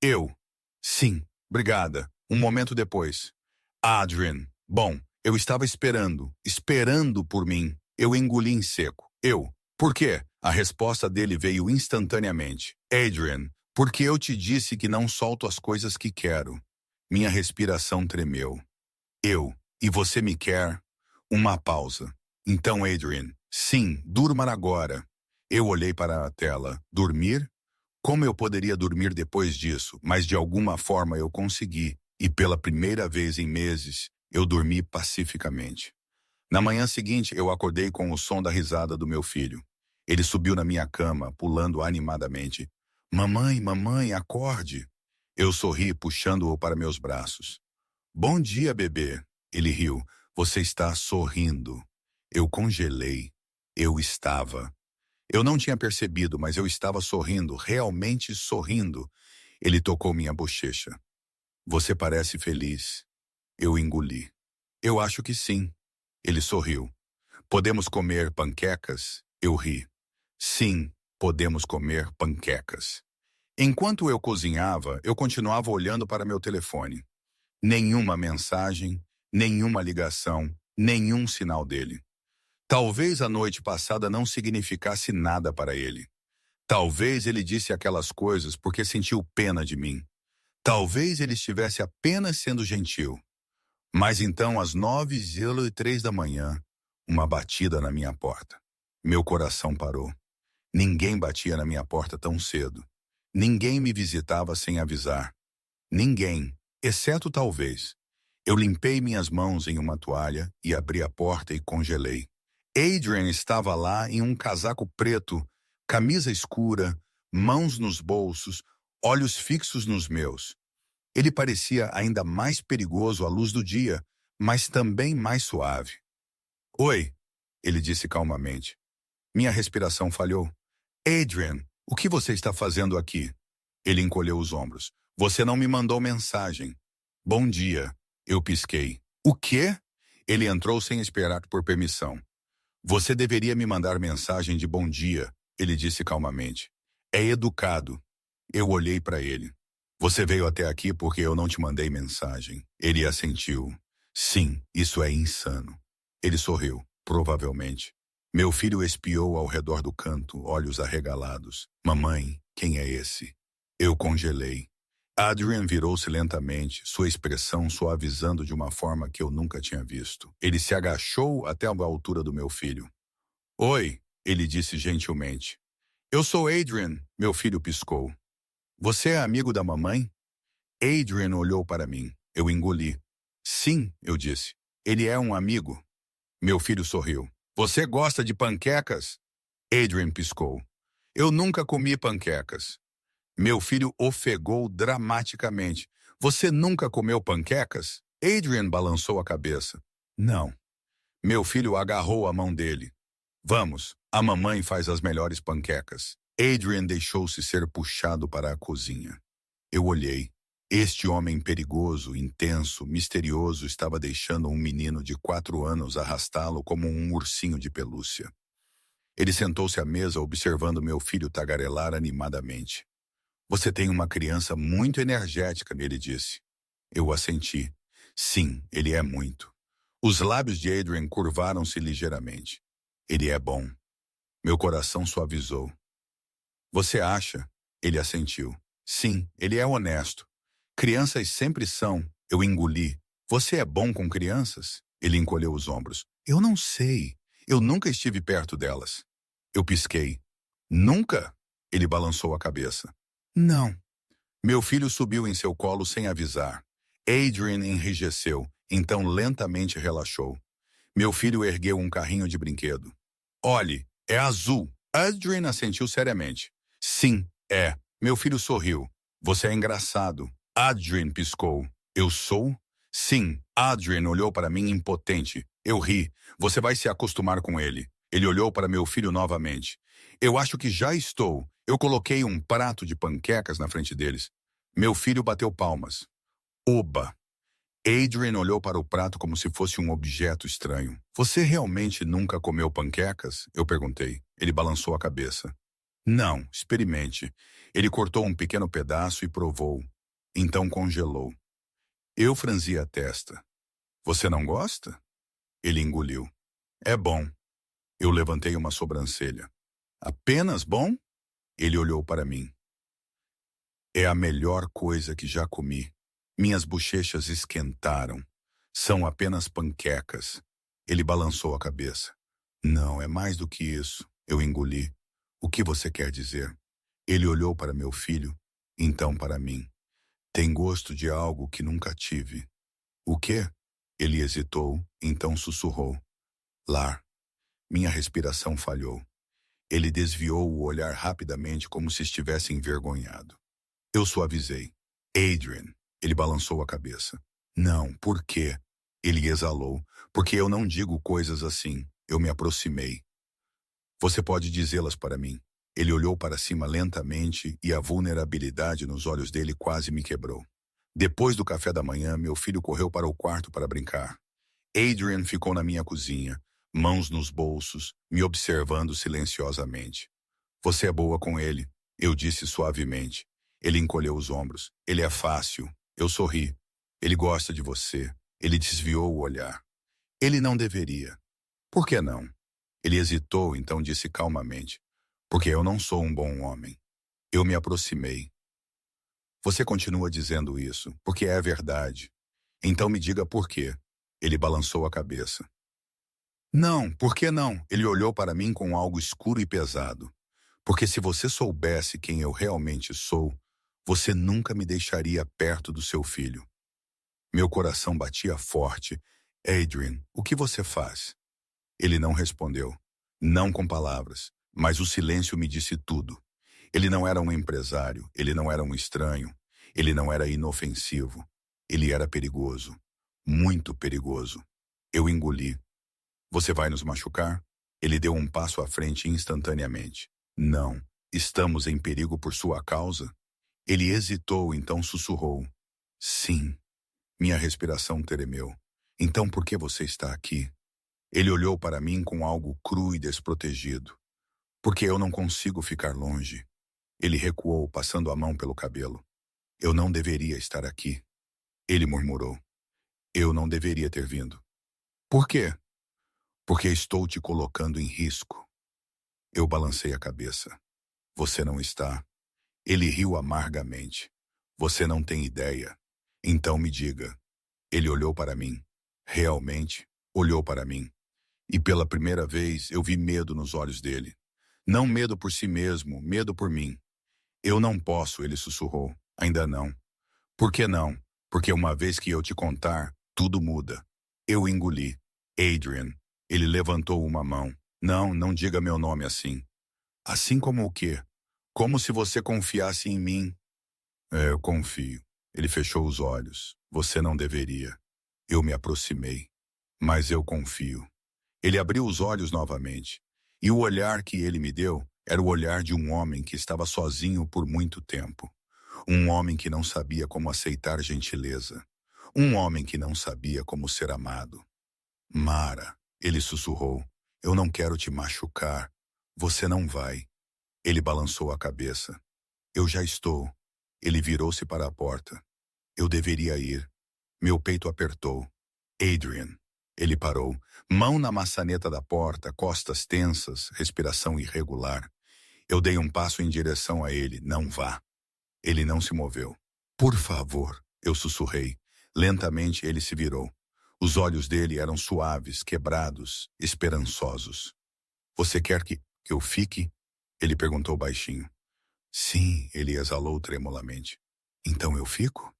Speaker 1: Eu. Sim, obrigada. Um momento depois. Adrian. Bom, eu estava esperando por mim. Eu engoli em seco. Eu. Por quê? A resposta dele veio instantaneamente. Adrian, porque eu te disse que não solto as coisas que quero. Minha respiração tremeu. E você me quer? Uma pausa. Então, Adrian, sim, durma agora. Eu olhei para a tela. Dormir? Como eu poderia dormir depois disso? Mas de alguma forma eu consegui. E pela primeira vez em meses, eu dormi pacificamente. Na manhã seguinte, eu acordei com o som da risada do meu filho. Ele subiu na minha cama, pulando animadamente. Mamãe, mamãe, acorde. Eu sorri, puxando-o para meus braços. Bom dia, bebê. Ele riu. Você está sorrindo. Eu congelei. Eu estava. Eu não tinha percebido, mas eu estava sorrindo, realmente sorrindo. Ele tocou minha bochecha. Você parece feliz. Eu engoli. Eu acho que sim. Ele sorriu. Podemos comer panquecas? Eu ri. Sim, podemos comer panquecas. Enquanto eu cozinhava, eu continuava olhando para meu telefone. Nenhuma mensagem, nenhuma ligação, nenhum sinal dele. Talvez a noite passada não significasse nada para ele. Talvez ele disse aquelas coisas porque sentiu pena de mim. Talvez ele estivesse apenas sendo gentil. Mas então, às 9h03 da manhã, uma batida na minha porta. Meu coração parou. Ninguém batia na minha porta tão cedo. Ninguém me visitava sem avisar. Ninguém, exceto talvez. Eu limpei minhas mãos em uma toalha e abri a porta e congelei. Adrian estava lá em um casaco preto, camisa escura, mãos nos bolsos, olhos fixos nos meus. Ele parecia ainda mais perigoso à luz do dia, mas também mais suave. Oi, ele disse calmamente. Minha respiração falhou. Adrian, o que você está fazendo aqui? Ele encolheu os ombros. Você não me mandou mensagem. Bom dia. Eu pisquei. O quê? Ele entrou sem esperar por permissão. Você deveria me mandar mensagem de bom dia, ele disse calmamente. É educado. Eu olhei para ele. Você veio até aqui porque eu não te mandei mensagem. Ele assentiu. Sim, isso é insano. Ele sorriu, provavelmente. Meu filho espiou ao redor do canto, olhos arregalados. Mamãe, quem é esse? Eu congelei. Adrian virou-se lentamente, sua expressão suavizando de uma forma que eu nunca tinha visto. Ele se agachou até a altura do meu filho. Oi, ele disse gentilmente. Eu sou Adrian, meu filho piscou. Você é amigo da mamãe? Adrian olhou para mim. Eu engoli. Sim, eu disse. Ele é um amigo. Meu filho sorriu. Você gosta de panquecas? Adrian piscou. Eu nunca comi panquecas. Meu filho ofegou dramaticamente. Você nunca comeu panquecas? Adrian balançou a cabeça. Não. Meu filho agarrou a mão dele. Vamos, a mamãe faz as melhores panquecas. Adrian deixou-se ser puxado para a cozinha. Eu olhei. Este homem perigoso, intenso, misterioso estava deixando um menino de 4 anos arrastá-lo como um ursinho de pelúcia. Ele sentou-se à mesa observando meu filho tagarelar animadamente. Você tem uma criança muito energética, ele disse. Eu assenti. Sim, ele é muito. Os lábios de Adrian curvaram-se ligeiramente. Ele é bom. Meu coração suavizou. Você acha? Ele assentiu. Sim, ele é honesto. Crianças sempre são. Eu engoli. Você é bom com crianças? Ele encolheu os ombros. Eu não sei. Eu nunca estive perto delas. Eu pisquei. Nunca? Ele balançou a cabeça. Não. Meu filho subiu em seu colo sem avisar. Adrian enrijeceu, então lentamente relaxou. Meu filho ergueu um carrinho de brinquedo. Olhe, é azul. Adrian assentiu seriamente. Sim, é. Meu filho sorriu. Você é engraçado. Adrian piscou. Eu sou? Sim. Adrian olhou para mim impotente. Eu ri. Você vai se acostumar com ele. Ele olhou para meu filho novamente. Eu acho que já estou. Eu coloquei um prato de panquecas na frente deles. Meu filho bateu palmas. Oba! Adrian olhou para o prato como se fosse um objeto estranho. Você realmente nunca comeu panquecas? Eu perguntei. Ele balançou a cabeça. Não, experimente. Ele cortou um pequeno pedaço e provou. Então congelou. Eu franzi a testa. Você não gosta? Ele engoliu. É bom. Eu levantei uma sobrancelha. Apenas bom? Ele olhou para mim. É a melhor coisa que já comi. Minhas bochechas esquentaram. São apenas panquecas. Ele balançou a cabeça. Não, é mais do que isso. Eu engoli. O que você quer dizer? Ele olhou para meu filho, então para mim. Tem gosto de algo que nunca tive. O quê? Ele hesitou, então sussurrou. Lar. Minha respiração falhou. Ele desviou o olhar rapidamente como se estivesse envergonhado. Eu suavizei. Adrian. Ele balançou a cabeça. Não, por quê? Ele exalou. Porque eu não digo coisas assim. Eu me aproximei. Você pode dizê-las para mim. Ele olhou para cima lentamente e a vulnerabilidade nos olhos dele quase me quebrou. Depois do café da manhã, meu filho correu para o quarto para brincar. Adrian ficou na minha cozinha, mãos nos bolsos, me observando silenciosamente. Você é boa com ele, eu disse suavemente. Ele encolheu os ombros. Ele é fácil. Eu sorri. Ele gosta de você. Ele desviou o olhar. Ele não deveria. Por que não? Ele hesitou, então disse calmamente. Porque eu não sou um bom homem. Eu me aproximei. Você continua dizendo isso, porque é verdade. Então me diga por quê. Ele balançou a cabeça. Não, por que não? Ele olhou para mim com algo escuro e pesado. Porque se você soubesse quem eu realmente sou, você nunca me deixaria perto do seu filho. Meu coração batia forte. Adrian, o que você faz? Ele não respondeu. Não com palavras, mas o silêncio me disse tudo. Ele não era um empresário, ele não era um estranho, ele não era inofensivo. Ele era perigoso. Muito perigoso. Eu engoli. Você vai nos machucar? Ele deu um passo à frente instantaneamente. Não. Estamos em perigo por sua causa? Ele hesitou, então sussurrou. Sim. Minha respiração tremeu. Então por que você está aqui? Ele olhou para mim com algo cru e desprotegido. Porque eu não consigo ficar longe. Ele recuou, passando a mão pelo cabelo. Eu não deveria estar aqui. Ele murmurou. Eu não deveria ter vindo. Por quê? Porque estou te colocando em risco. Eu balancei a cabeça. Você não está. Ele riu amargamente. Você não tem ideia. Então me diga. Ele olhou para mim. Realmente, olhou para mim. E pela primeira vez eu vi medo nos olhos dele. Não medo por si mesmo, medo por mim. Eu não posso, ele sussurrou. Ainda não. Por que não? Porque uma vez que eu te contar, tudo muda. Eu engoli. Adrian. Ele levantou uma mão. Não, não diga meu nome assim. Assim como o quê? Como se você confiasse em mim. É, eu confio. Ele fechou os olhos. Você não deveria. Eu me aproximei. Mas eu confio. Ele abriu os olhos novamente. E o olhar que ele me deu era o olhar de um homem que estava sozinho por muito tempo. Um homem que não sabia como aceitar gentileza. Um homem que não sabia como ser amado. Mara, ele sussurrou, eu não quero te machucar. Você não vai. Ele balançou a cabeça. Eu já estou. Ele virou-se para a porta. Eu deveria ir. Meu peito apertou. Adrian. Ele parou. Mão na maçaneta da porta, costas tensas, respiração irregular. Eu dei um passo em direção a ele. Não vá. Ele não se moveu. Por favor, eu sussurrei. Lentamente ele se virou. Os olhos dele eram suaves, quebrados, esperançosos. Você quer que eu fique? Ele perguntou baixinho. Sim, ele exalou tremulamente. Então eu fico?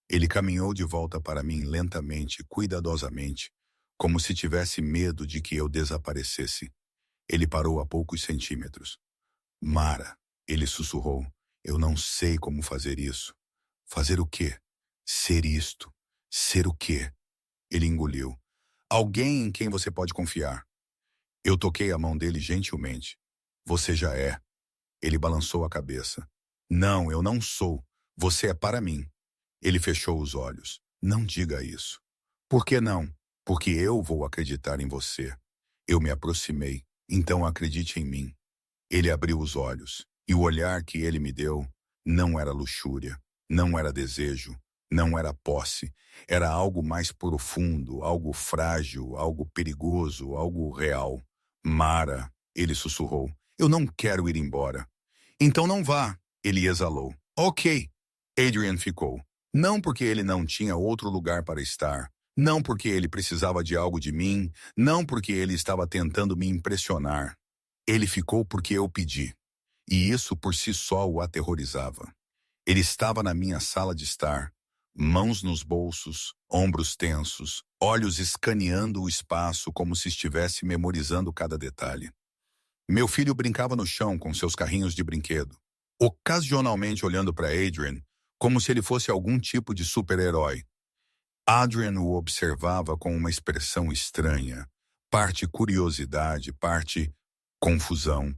Speaker 1: Ele caminhou de volta para mim lentamente, cuidadosamente, como se tivesse medo de que eu desaparecesse. Ele parou a poucos centímetros. Mara, ele sussurrou, eu não sei como fazer isso. Fazer o quê? Ser isto. Ser o quê? Ele engoliu. Alguém em quem você pode confiar. Eu toquei a mão dele gentilmente. Você já é. Ele balançou a cabeça. Não, eu não sou. Você é para mim. Ele fechou os olhos. Não diga isso. Por que não? Porque eu vou acreditar em você. Eu me aproximei. Então acredite em mim. Ele abriu os olhos. E o olhar que ele me deu não era luxúria, não era desejo, não era posse. Era algo mais profundo, algo frágil, algo perigoso, algo real. Mara, ele sussurrou. Eu não quero ir embora. Então não vá, ele exalou. Ok. Adrian ficou. Não porque ele não tinha outro lugar para estar. Não porque ele precisava de algo de mim. Não porque ele estava tentando me impressionar. Ele ficou porque eu pedi. E isso por si só o aterrorizava. Ele estava na minha sala de estar, mãos nos bolsos, ombros tensos, olhos escaneando o espaço como se estivesse memorizando cada detalhe. Meu filho brincava no chão com seus carrinhos de brinquedo, ocasionalmente olhando para Adrian como se ele fosse algum tipo de super-herói. Adrian o observava com uma expressão estranha, parte curiosidade, parte confusão,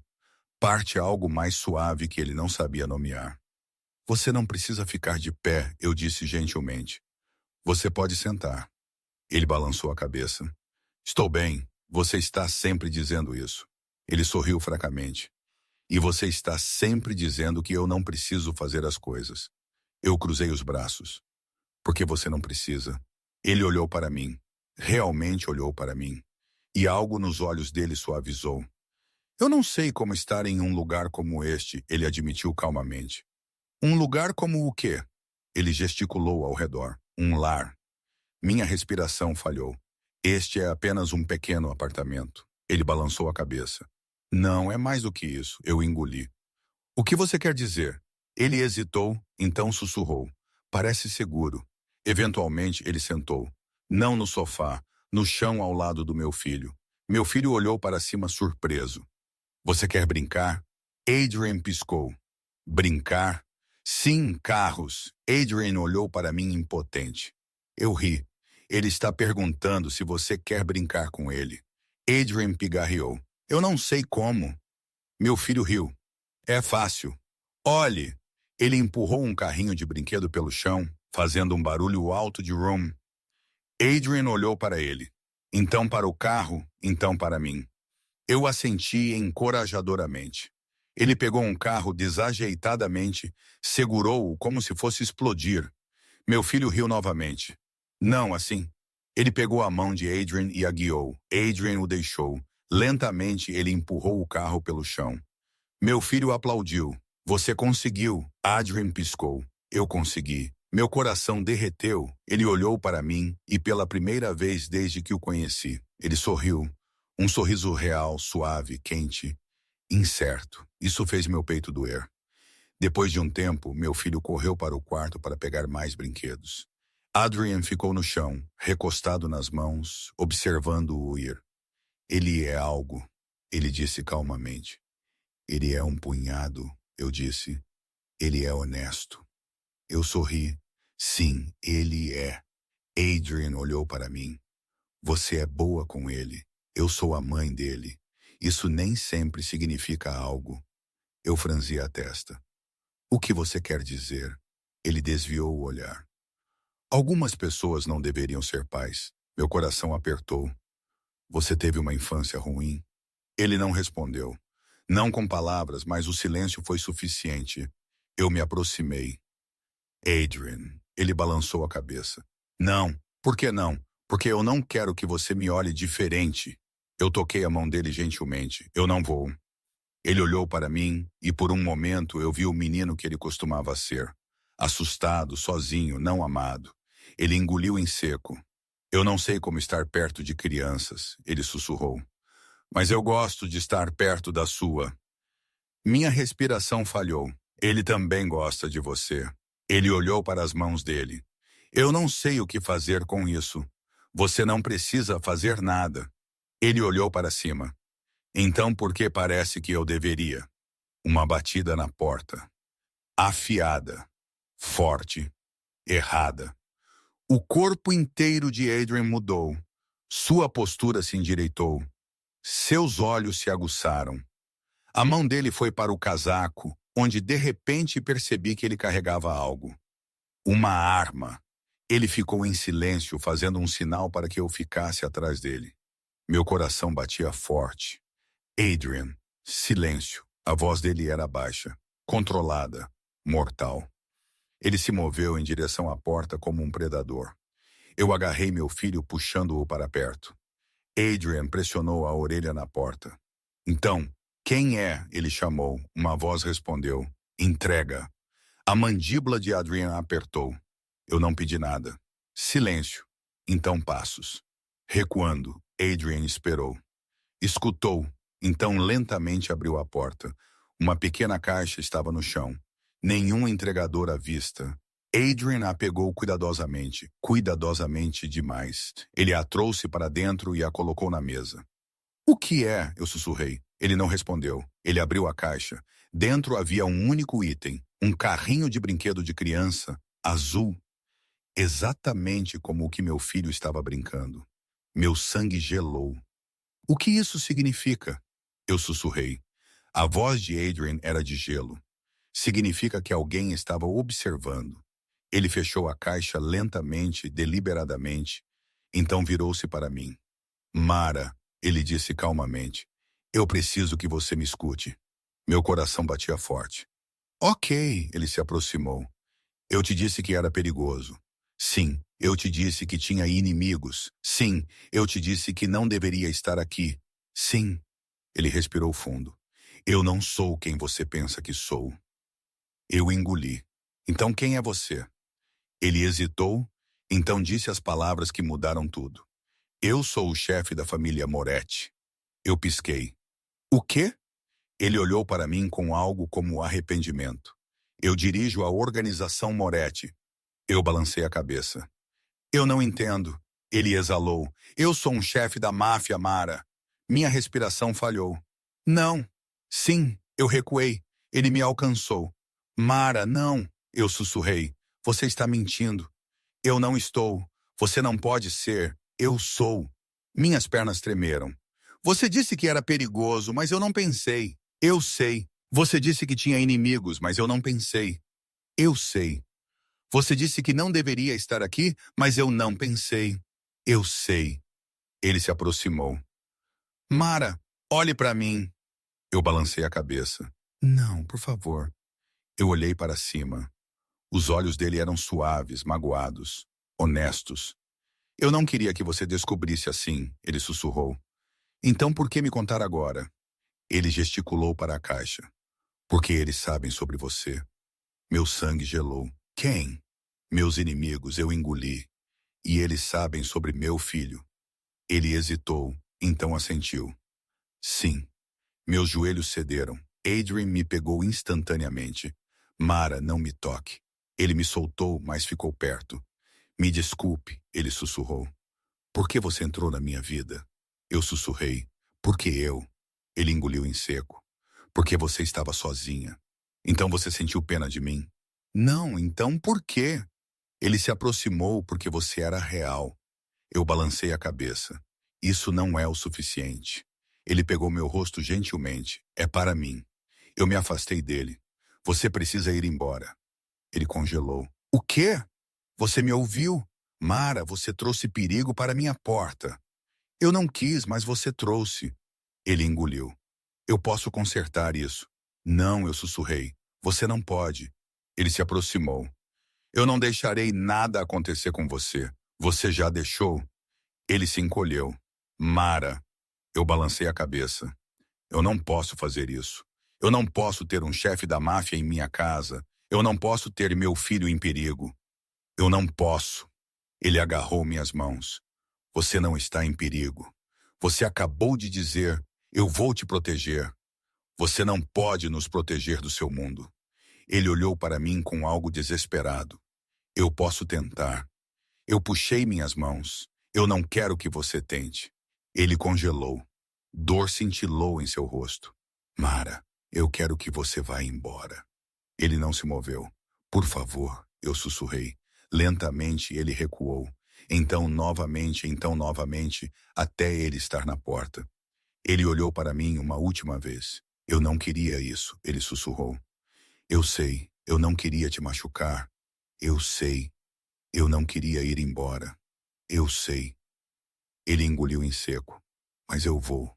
Speaker 1: parte algo mais suave que ele não sabia nomear. Você não precisa ficar de pé, eu disse gentilmente. Você pode sentar. Ele balançou a cabeça. Estou bem, você está sempre dizendo isso. Ele sorriu fracamente. E você está sempre dizendo que eu não preciso fazer as coisas. Eu cruzei os braços. Porque você não precisa. Ele olhou para mim. Realmente olhou para mim. E algo nos olhos dele suavizou. Eu não sei como estar em um lugar como este, ele admitiu calmamente. Um lugar como o quê? Ele gesticulou ao redor. Um lar. Minha respiração falhou. Este é apenas um pequeno apartamento. Ele balançou a cabeça. Não, é mais do que isso. Eu engoli. O que você quer dizer? Ele hesitou, então sussurrou. Parece seguro. Eventualmente ele sentou. Não no sofá, no chão ao lado do meu filho. Meu filho olhou para cima surpreso. Você quer brincar? Adrian piscou. Brincar? Sim, carros. Adrian olhou para mim impotente. Eu ri. Ele está perguntando se você quer brincar com ele. Adrian pigarreou. Eu não sei como. Meu filho riu. É fácil. Olhe. Ele empurrou um carrinho de brinquedo pelo chão, fazendo um barulho alto de rum. Adrian olhou para ele. Então para o carro, então para mim. Eu assenti encorajadoramente. Ele pegou um carro desajeitadamente, segurou-o como se fosse explodir. Meu filho riu novamente. Não, assim. Ele pegou a mão de Adrian e a guiou. Adrian o deixou. Lentamente ele empurrou o carro pelo chão. Meu filho aplaudiu. Você conseguiu. Adrian piscou. Eu consegui. Meu coração derreteu. Ele olhou para mim e pela primeira vez desde que o conheci. Ele sorriu. Um sorriso real, suave, quente, incerto. Isso fez meu peito doer. Depois de um tempo, meu filho correu para o quarto para pegar mais brinquedos. Adrian ficou no chão, recostado nas mãos, observando-o ir. Ele é algo, ele disse calmamente. Ele é um punhado, eu disse. Ele é honesto. Eu sorri. Sim, ele é. Adrian olhou para mim. Você é boa com ele. Eu sou a mãe dele. Isso nem sempre significa algo. Eu franzi a testa. O que você quer dizer? Ele desviou o olhar. Algumas pessoas não deveriam ser pais. Meu coração apertou. Você teve uma infância ruim? Ele não respondeu. Não com palavras, mas o silêncio foi suficiente. Eu me aproximei. Adrian, ele balançou a cabeça. Não, por que não? Porque eu não quero que você me olhe diferente. Eu toquei a mão dele gentilmente. Eu não vou. Ele olhou para mim e por um momento eu vi o menino que ele costumava ser. Assustado, sozinho, não amado. Ele engoliu em seco. Eu não sei como estar perto de crianças, ele sussurrou. Mas eu gosto de estar perto da sua. Minha respiração falhou. Ele também gosta de você. Ele olhou para as mãos dele. Eu não sei o que fazer com isso. Você não precisa fazer nada. Ele olhou para cima. Então por que parece que eu deveria? Uma batida na porta. Afiada. Forte. Errada. O corpo inteiro de Adrian mudou. Sua postura se endireitou. Seus olhos se aguçaram. A mão dele foi para o casaco, onde de repente percebi que ele carregava algo. Uma arma. Ele ficou em silêncio, fazendo um sinal para que eu ficasse atrás dele. Meu coração batia forte. Adrian. Silêncio. A voz dele era baixa, controlada, mortal. Ele se moveu em direção à porta como um predador. Eu agarrei meu filho puxando-o para perto. Adrian pressionou a orelha na porta. Então, Quem é? Ele chamou. Uma voz respondeu. Entrega. A mandíbula de Adrian apertou. Eu não pedi nada. Silêncio. Então passos. Recuando, Adrian esperou. Escutou. Então lentamente abriu a porta. Uma pequena caixa estava no chão. Nenhum entregador à vista. Adrian a pegou cuidadosamente. Cuidadosamente demais. Ele a trouxe para dentro e a colocou na mesa. O que é? Eu sussurrei. Ele não respondeu. Ele abriu a caixa. Dentro havia um único item. Um carrinho de brinquedo de criança, azul. Exatamente como o que meu filho estava brincando. Meu sangue gelou. O que isso significa? Eu sussurrei. A voz de Adrian era de gelo. Significa que alguém estava observando. Ele fechou a caixa lentamente, deliberadamente. Então virou-se para mim. Mara, ele disse calmamente, eu preciso que você me escute. Meu coração batia forte. Ok, ele se aproximou. Eu te disse que era perigoso. Sim, eu te disse que tinha inimigos. Sim, eu te disse que não deveria estar aqui. Sim. Ele respirou fundo. Eu não sou quem você pensa que sou. Eu engoli. Então quem é você? Ele hesitou, então disse as palavras que mudaram tudo. Eu sou o chefe da família Moretti. Eu pisquei. O quê? Ele olhou para mim com algo como arrependimento. Eu dirijo a organização Moretti. Eu balancei a cabeça. Eu não entendo. Ele exalou. Eu sou um chefe da máfia, Mara. Minha respiração falhou. Não. Sim, eu recuei. Ele me alcançou. Mara, não. Eu sussurrei. Você está mentindo. Eu não estou. Você não pode ser. Eu sou. Minhas pernas tremeram. Você disse que era perigoso, mas eu não pensei. Eu sei. Você disse que tinha inimigos, mas eu não pensei. Eu sei. Você disse que não deveria estar aqui, mas eu não pensei. Eu sei. Ele se aproximou. Mara, olhe para mim. Eu balancei a cabeça. Não, por favor. Eu olhei para cima. Os olhos dele eram suaves, magoados, honestos. Eu não queria que você descobrisse assim, ele sussurrou. Então por que me contar agora? Ele gesticulou para a caixa. Porque eles sabem sobre você. Meu sangue gelou. Quem? Meus inimigos eu engoli. E eles sabem sobre meu filho. Ele hesitou, então assentiu. Sim. Meus joelhos cederam. Adrian me pegou instantaneamente. Mara, não me toque. Ele me soltou, mas ficou perto. Me desculpe, ele sussurrou. Por que você entrou na minha vida? Eu sussurrei. Porque eu. Ele engoliu em seco. Porque você estava sozinha. Então você sentiu pena de mim? Não, então por quê? Ele se aproximou porque você era real. Eu balancei a cabeça. Isso não é o suficiente. Ele pegou meu rosto gentilmente. É para mim. Eu me afastei dele. Você precisa ir embora. Ele congelou. O quê? Você me ouviu? Mara, você trouxe perigo para minha porta. Eu não quis, mas você trouxe. Ele engoliu. Eu posso consertar isso. Não, eu sussurrei. Você não pode. Ele se aproximou. Eu não deixarei nada acontecer com você. Você já deixou? Ele se encolheu. Mara. Eu balancei a cabeça. Eu não posso fazer isso. Eu não posso ter um chefe da máfia em minha casa. Eu não posso ter meu filho em perigo. Eu não posso. Ele agarrou minhas mãos. Você não está em perigo. Você acabou de dizer, eu vou te proteger. Você não pode nos proteger do seu mundo. Ele olhou para mim com algo desesperado. Eu posso tentar. Eu puxei minhas mãos. Eu não quero que você tente. Ele congelou. Dor cintilou em seu rosto. Mara, eu quero que você vá embora. Ele não se moveu. Por favor, eu sussurrei. Lentamente ele recuou. Então novamente, até ele estar na porta. Ele olhou para mim uma última vez. Eu não queria isso, ele sussurrou. Eu sei, eu não queria te machucar. Eu sei, eu não queria ir embora. Eu sei. Ele engoliu em seco. Mas eu vou.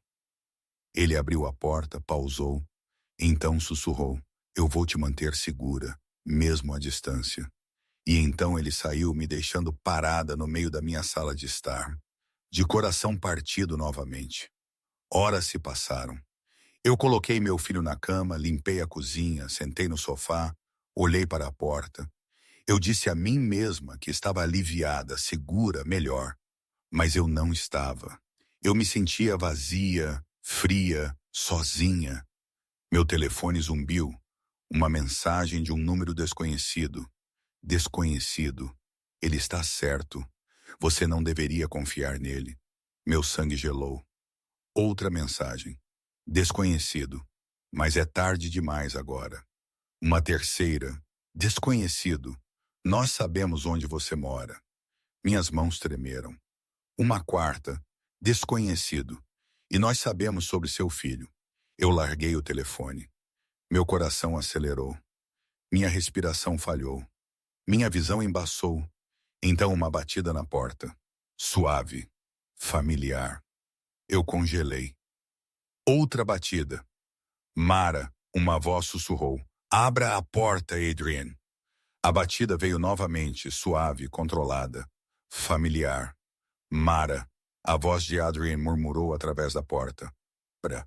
Speaker 1: Ele abriu a porta, pausou. Então sussurrou. Eu vou te manter segura, mesmo à distância. E então ele saiu, me deixando parada no meio da minha sala de estar, de coração partido novamente. Horas se passaram. Eu coloquei meu filho na cama, limpei a cozinha, sentei no sofá, olhei para a porta. Eu disse a mim mesma que estava aliviada, segura, melhor. Mas eu não estava. Eu me sentia vazia, fria, sozinha. Meu telefone zumbiu. Uma mensagem de um número desconhecido. Desconhecido. Ele está certo. Você não deveria confiar nele. Meu sangue gelou. Outra mensagem. Desconhecido. Mas é tarde demais agora. Uma terceira. Desconhecido. Nós sabemos onde você mora. Minhas mãos tremeram. Uma quarta. Desconhecido. E nós sabemos sobre seu filho. Eu larguei o telefone. Meu coração acelerou. Minha respiração falhou. Minha visão embaçou. Então uma batida na porta. Suave. Familiar. Eu congelei. Outra batida. Mara, uma voz sussurrou. Abra a porta, Adrian. A batida veio novamente, suave, controlada. Familiar. Mara, a voz de Adrian murmurou através da porta. Abra.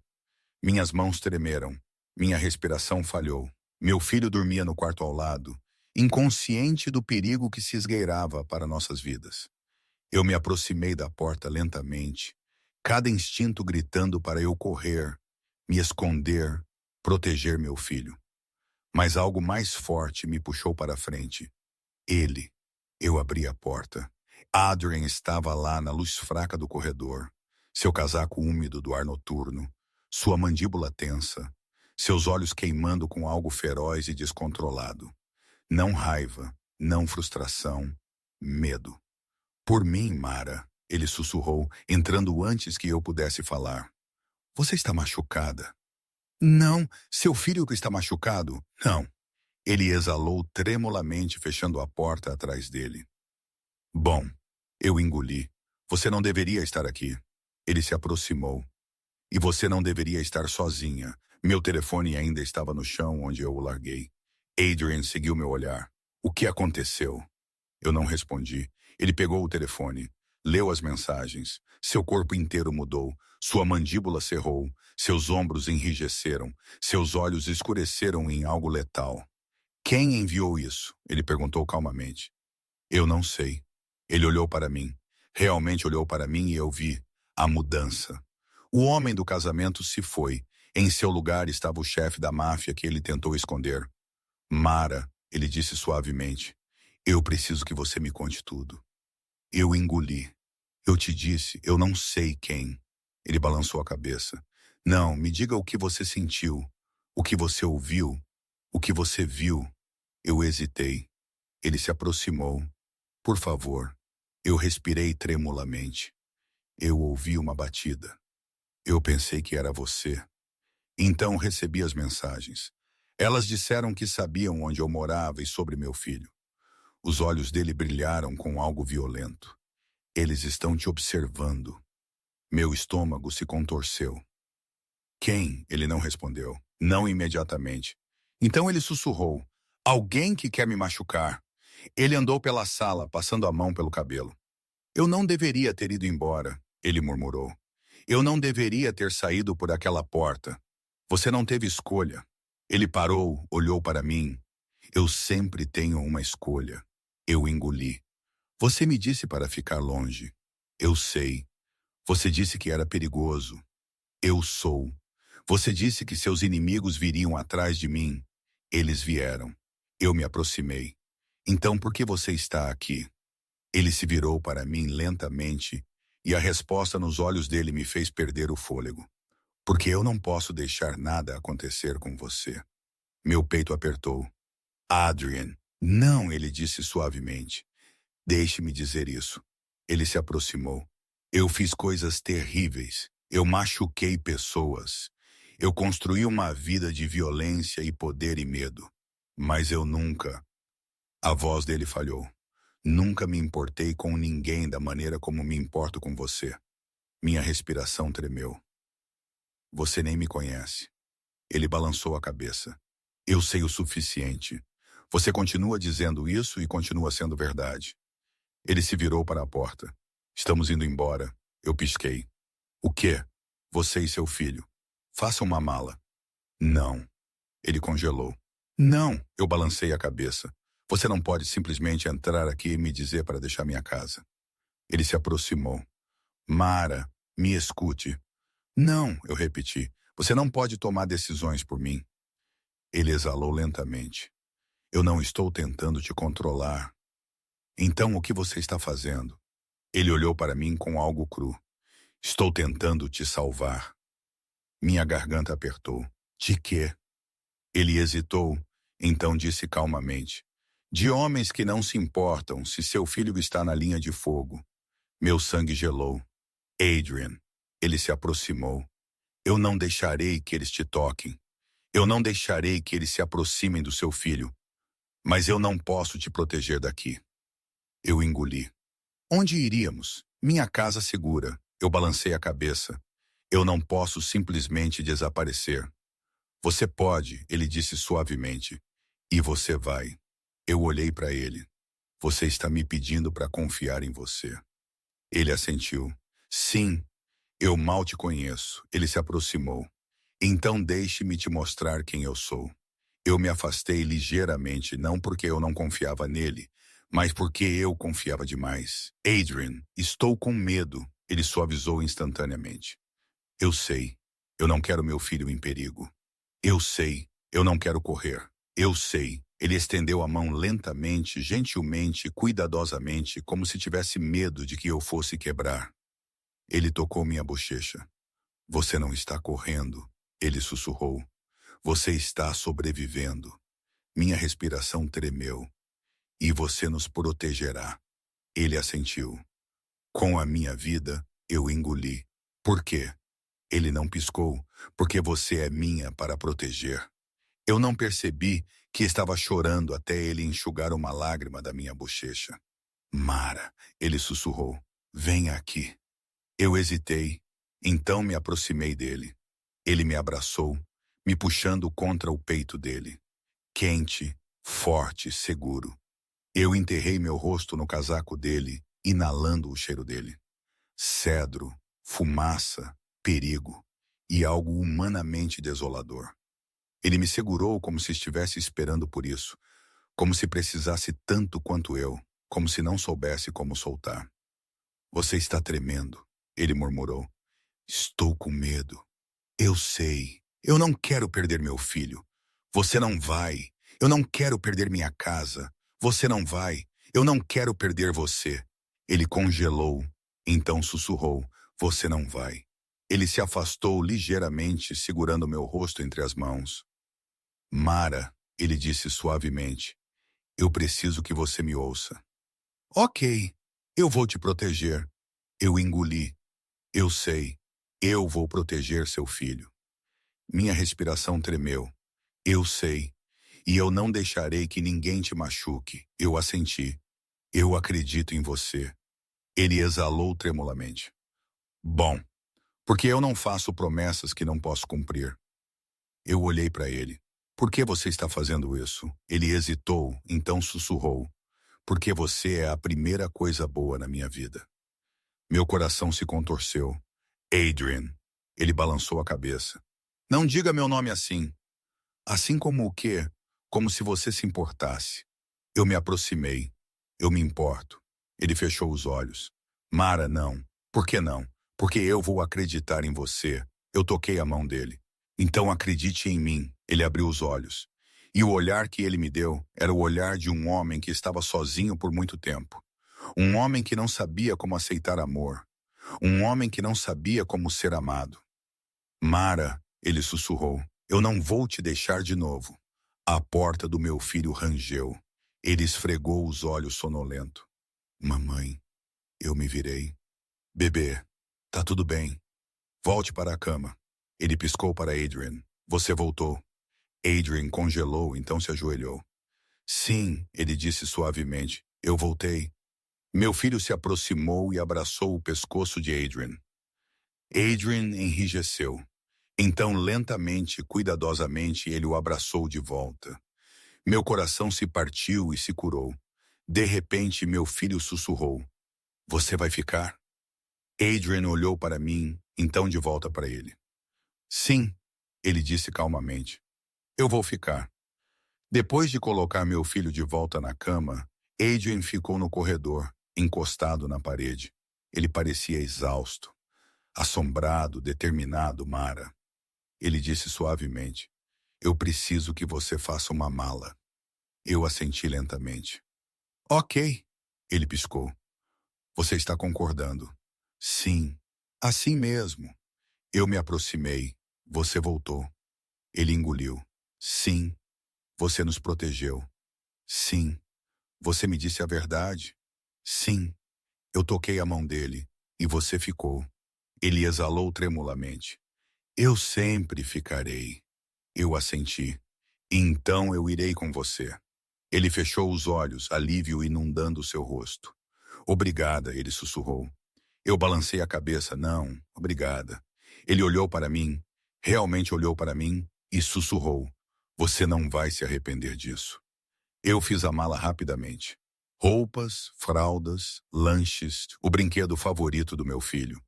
Speaker 1: Minhas mãos tremeram. Minha respiração falhou. Meu filho dormia no quarto ao lado, inconsciente do perigo que se esgueirava para nossas vidas. Eu me aproximei da porta lentamente, cada instinto gritando para eu correr, me esconder, proteger meu filho. Mas algo mais forte me puxou para a frente. Ele. Eu abri a porta. Adrian estava lá na luz fraca do corredor, seu casaco úmido do ar noturno, sua mandíbula tensa, seus olhos queimando com algo feroz e descontrolado. Não raiva, não frustração, medo. Por mim, Mara, ele sussurrou, entrando antes que eu pudesse falar. Você está machucada? Não, seu filho que está machucado? Não. Ele exalou tremulamente, fechando a porta atrás dele. Bom, eu engoli. Você não deveria estar aqui. Ele se aproximou. E você não deveria estar sozinha. Meu telefone ainda estava no chão onde eu o larguei. Adrian seguiu meu olhar. O que aconteceu? Eu não respondi. Ele pegou o telefone, leu as mensagens. Seu corpo inteiro mudou. Sua mandíbula cerrou. Seus ombros enrijeceram. Seus olhos escureceram em algo letal. Quem enviou isso? Ele perguntou calmamente. Eu não sei. Ele olhou para mim. Realmente olhou para mim e eu vi a mudança. O homem do casamento se foi. Em seu lugar estava o chefe da máfia que ele tentou esconder. Mara, ele disse suavemente, eu preciso que você me conte tudo. Eu engoli. Eu te disse, eu não sei quem. Ele balançou a cabeça. Não, me diga o que você sentiu, o que você ouviu, o que você viu. Eu hesitei. Ele se aproximou. Por favor. Eu respirei tremulamente. Eu ouvi uma batida. Eu pensei que era você. Então recebi as mensagens. Elas disseram que sabiam onde eu morava e sobre meu filho. Os olhos dele brilharam com algo violento. Eles estão te observando. Meu estômago se contorceu. Quem? Ele não respondeu. Não imediatamente. Então ele sussurrou. Alguém que quer me machucar. Ele andou pela sala, passando a mão pelo cabelo. Eu não deveria ter ido embora, ele murmurou. Eu não deveria ter saído por aquela porta. Você não teve escolha. Ele parou, olhou para mim. Eu sempre tenho uma escolha. Eu engoli. Você me disse para ficar longe. Eu sei. Você disse que era perigoso. Eu sou. Você disse que seus inimigos viriam atrás de mim. Eles vieram. Eu me aproximei. Então por que você está aqui? Ele se virou para mim lentamente e a resposta nos olhos dele me fez perder o fôlego. Porque eu não posso deixar nada acontecer com você. Meu peito apertou. Adrian. Não, ele disse suavemente. Deixe-me dizer isso. Ele se aproximou. Eu fiz coisas terríveis. Eu machuquei pessoas. Eu construí uma vida de violência e poder e medo. Mas eu nunca... A voz dele falhou. Nunca me importei com ninguém da maneira como me importo com você. Minha respiração tremeu. Você nem me conhece. Ele balançou a cabeça. Eu sei o suficiente. Você continua dizendo isso e continua sendo verdade. Ele se virou para a porta. Estamos indo embora. Eu pisquei. O quê? Você e seu filho. Faça uma mala. Não. Ele congelou. Não, eu balancei a cabeça. Você não pode simplesmente entrar aqui e me dizer para deixar minha casa. Ele se aproximou. Mara, me escute. Não, eu repeti. Você não pode tomar decisões por mim. Ele exalou lentamente. Eu não estou tentando te controlar. Então o que você está fazendo? Ele olhou para mim com algo cru. Estou tentando te salvar. Minha garganta apertou. De quê? Ele hesitou, então disse calmamente. De homens que não se importam se seu filho está na linha de fogo. Meu sangue gelou. Adrian. Ele se aproximou. Eu não deixarei que eles te toquem. Eu não deixarei que eles se aproximem do seu filho. Mas eu não posso te proteger daqui. Eu engoli. Onde iríamos? Minha casa segura. Eu balancei a cabeça. Eu não posso simplesmente desaparecer. Você pode, ele disse suavemente. E você vai. Eu olhei para ele. Você está me pedindo para confiar em você. Ele assentiu. Sim, eu mal te conheço. Ele se aproximou. Então deixe-me te mostrar quem eu sou. Eu me afastei ligeiramente, não porque eu não confiava nele, mas porque eu confiava demais. Adrian, estou com medo. Ele suavizou instantaneamente. Eu sei. Eu não quero meu filho em perigo. Eu sei. Eu não quero correr. Eu sei. Ele estendeu a mão lentamente, gentilmente, cuidadosamente, como se tivesse medo de que eu fosse quebrar. Ele tocou minha bochecha. Você não está correndo, ele sussurrou. Você está sobrevivendo. Minha respiração tremeu. E você nos protegerá. Ele assentiu. Com a minha vida, eu engoli. Por quê? Ele não piscou, porque você é minha para proteger. Eu não percebi que estava chorando até ele enxugar uma lágrima da minha bochecha. Mara, ele sussurrou, venha aqui. Eu hesitei, então me aproximei dele. Ele me abraçou, me puxando contra o peito dele. Quente, forte, seguro. Eu enterrei meu rosto no casaco dele, inalando o cheiro dele. Cedro, fumaça, perigo e algo humanamente desolador. Ele me segurou como se estivesse esperando por isso, como se precisasse tanto quanto eu, como se não soubesse como soltar. Você está tremendo, ele murmurou. Estou com medo. Eu sei. Eu não quero perder meu filho. Você não vai. Eu não quero perder minha casa. Você não vai. Eu não quero perder você. Ele congelou, então sussurrou. Você não vai. Ele se afastou ligeiramente, segurando meu rosto entre as mãos. Mara, ele disse suavemente, eu preciso que você me ouça. Ok, eu vou te proteger. Eu engoli. Eu sei. Eu vou proteger seu filho. Minha respiração tremeu. Eu sei. E eu não deixarei que ninguém te machuque. Eu assenti. Eu acredito em você. Ele exalou tremulamente. Bom, porque eu não faço promessas que não posso cumprir. Eu olhei para ele. Por que você está fazendo isso? Ele hesitou, então sussurrou. Porque você é a primeira coisa boa na minha vida. Meu coração se contorceu. Adrian. Ele balançou a cabeça. Não diga meu nome assim. Assim como o quê? Como se você se importasse. Eu me aproximei. Eu me importo. Ele fechou os olhos. Mara, não. Por que não? Porque eu vou acreditar em você. Eu toquei a mão dele. Então acredite em mim. Ele abriu os olhos. E o olhar que ele me deu era o olhar de um homem que estava sozinho por muito tempo. Um homem que não sabia como aceitar amor. Um homem que não sabia como ser amado. Mara, ele sussurrou, eu não vou te deixar de novo. A porta do meu filho rangeu. Ele esfregou os olhos sonolento. Mamãe, eu me virei. Bebê, tá tudo bem. Volte para a cama. Ele piscou para Adrian. Você voltou. Adrian congelou, então se ajoelhou. Sim, ele disse suavemente. Eu voltei. Meu filho se aproximou e abraçou o pescoço de Adrian. Adrian enrijeceu. Então, lentamente, cuidadosamente, ele o abraçou de volta. Meu coração se partiu e se curou. De repente, meu filho sussurrou. Você vai ficar? Adrian olhou para mim, então de volta para ele. Sim, Ele disse calmamente. Eu vou ficar. Depois de colocar meu filho de volta na cama, Adrian ficou no corredor, encostado na parede. Ele parecia exausto, assombrado, determinado, Mara. Ele disse suavemente. Eu preciso que você faça uma mala. Eu assenti lentamente. Ok, ele piscou. Você está concordando? Sim, assim mesmo. Eu me aproximei. Você voltou. Ele engoliu. Sim, você nos protegeu. Sim, você me disse a verdade. Sim, eu toquei a mão dele e você ficou. Ele exalou tremulamente. Eu sempre ficarei. Eu assenti. Então eu irei com você. Ele fechou os olhos, alívio inundando seu rosto. Obrigada, ele sussurrou. Eu balancei a cabeça. Não, obrigada. Ele olhou para mim, realmente olhou para mim e sussurrou. Você não vai se arrepender disso. Eu fiz a mala rapidamente. Roupas, fraldas, lanches, o brinquedo favorito do meu filho.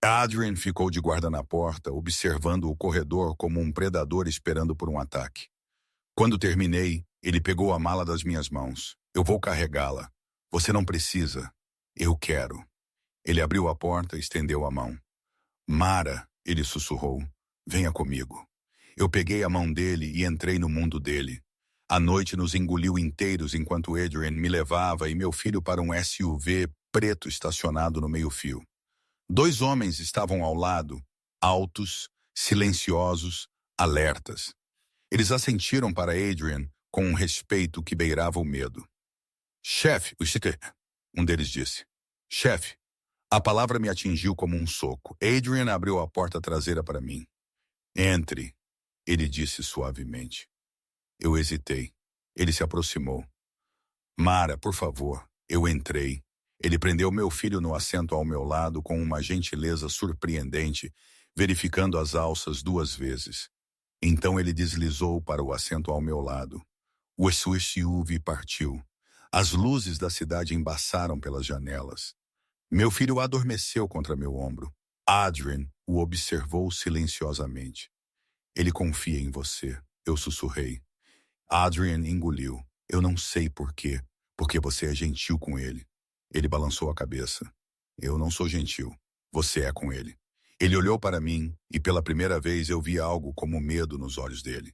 Speaker 1: Adrian ficou de guarda na porta, observando o corredor como um predador esperando por um ataque. Quando terminei, ele pegou a mala das minhas mãos. Eu vou carregá-la. Você não precisa. Eu quero. Ele abriu a porta e estendeu a mão. Mara, ele sussurrou, venha comigo. Eu peguei a mão dele e entrei no mundo dele. A noite nos engoliu inteiros enquanto Adrian me levava e meu filho para um SUV preto estacionado no meio-fio. Dois homens estavam ao lado, altos, silenciosos, alertas. Eles assentiram para Adrian com um respeito que beirava o medo. Chefe, um deles disse. Chefe, a palavra me atingiu como um soco. Adrian abriu a porta traseira para mim. Entre, ele disse suavemente. Eu hesitei. Ele se aproximou. Mara, por favor. Eu entrei. Ele prendeu meu filho no assento ao meu lado com uma gentileza surpreendente, verificando as alças 2 vezes. Então ele deslizou para o assento ao meu lado. O SUV partiu. As luzes da cidade embaçaram pelas janelas. Meu filho adormeceu contra meu ombro. Adrian o observou silenciosamente. Ele confia em você, eu sussurrei. Adrian engoliu. Eu não sei por quê, porque você é gentil com ele. Ele balançou a cabeça. Eu não sou gentil. Você é com ele. Ele olhou para mim e pela primeira vez eu vi algo como medo nos olhos dele.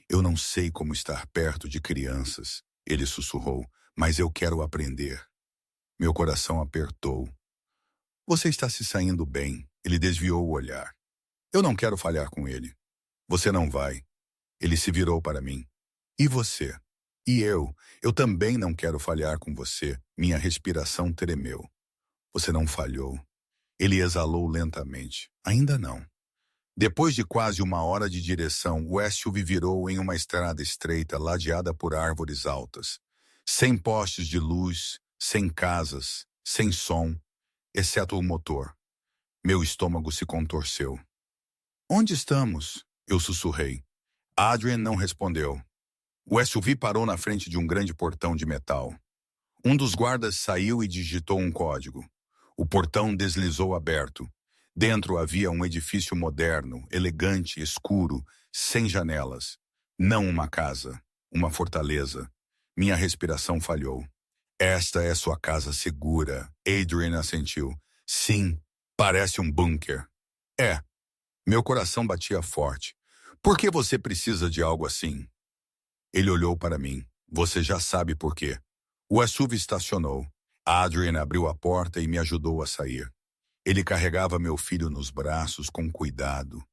Speaker 1: Eu não sei como estar perto de crianças, ele sussurrou, mas eu quero aprender. Meu coração apertou. Você está se saindo bem. Ele desviou o olhar. Eu não quero falhar com ele. Você não vai. Ele se virou para mim. E você? E eu? Eu também não quero falhar com você. Minha respiração tremeu. Você não falhou. Ele exalou lentamente. Ainda não. Depois de quase 1 hora de direção, o SUV virou em uma estrada estreita, ladeada por árvores altas. Sem postes de luz, sem casas, sem som, exceto o motor. Meu estômago se contorceu. Onde estamos? Eu sussurrei. Adrian não respondeu. O SUV parou na frente de um grande portão de metal. Um dos guardas saiu e digitou um código. O portão deslizou aberto. Dentro havia um edifício moderno, elegante, escuro, sem janelas. Não uma casa, uma fortaleza. Minha respiração falhou. Esta é sua casa segura, Adrian assentiu. Sim, parece um bunker. É. Meu coração batia forte. Por que você precisa de algo assim? Ele olhou para mim. Você já sabe por quê. O SUV estacionou. Adrian abriu a porta e me ajudou a sair. Ele carregava meu filho nos braços com cuidado,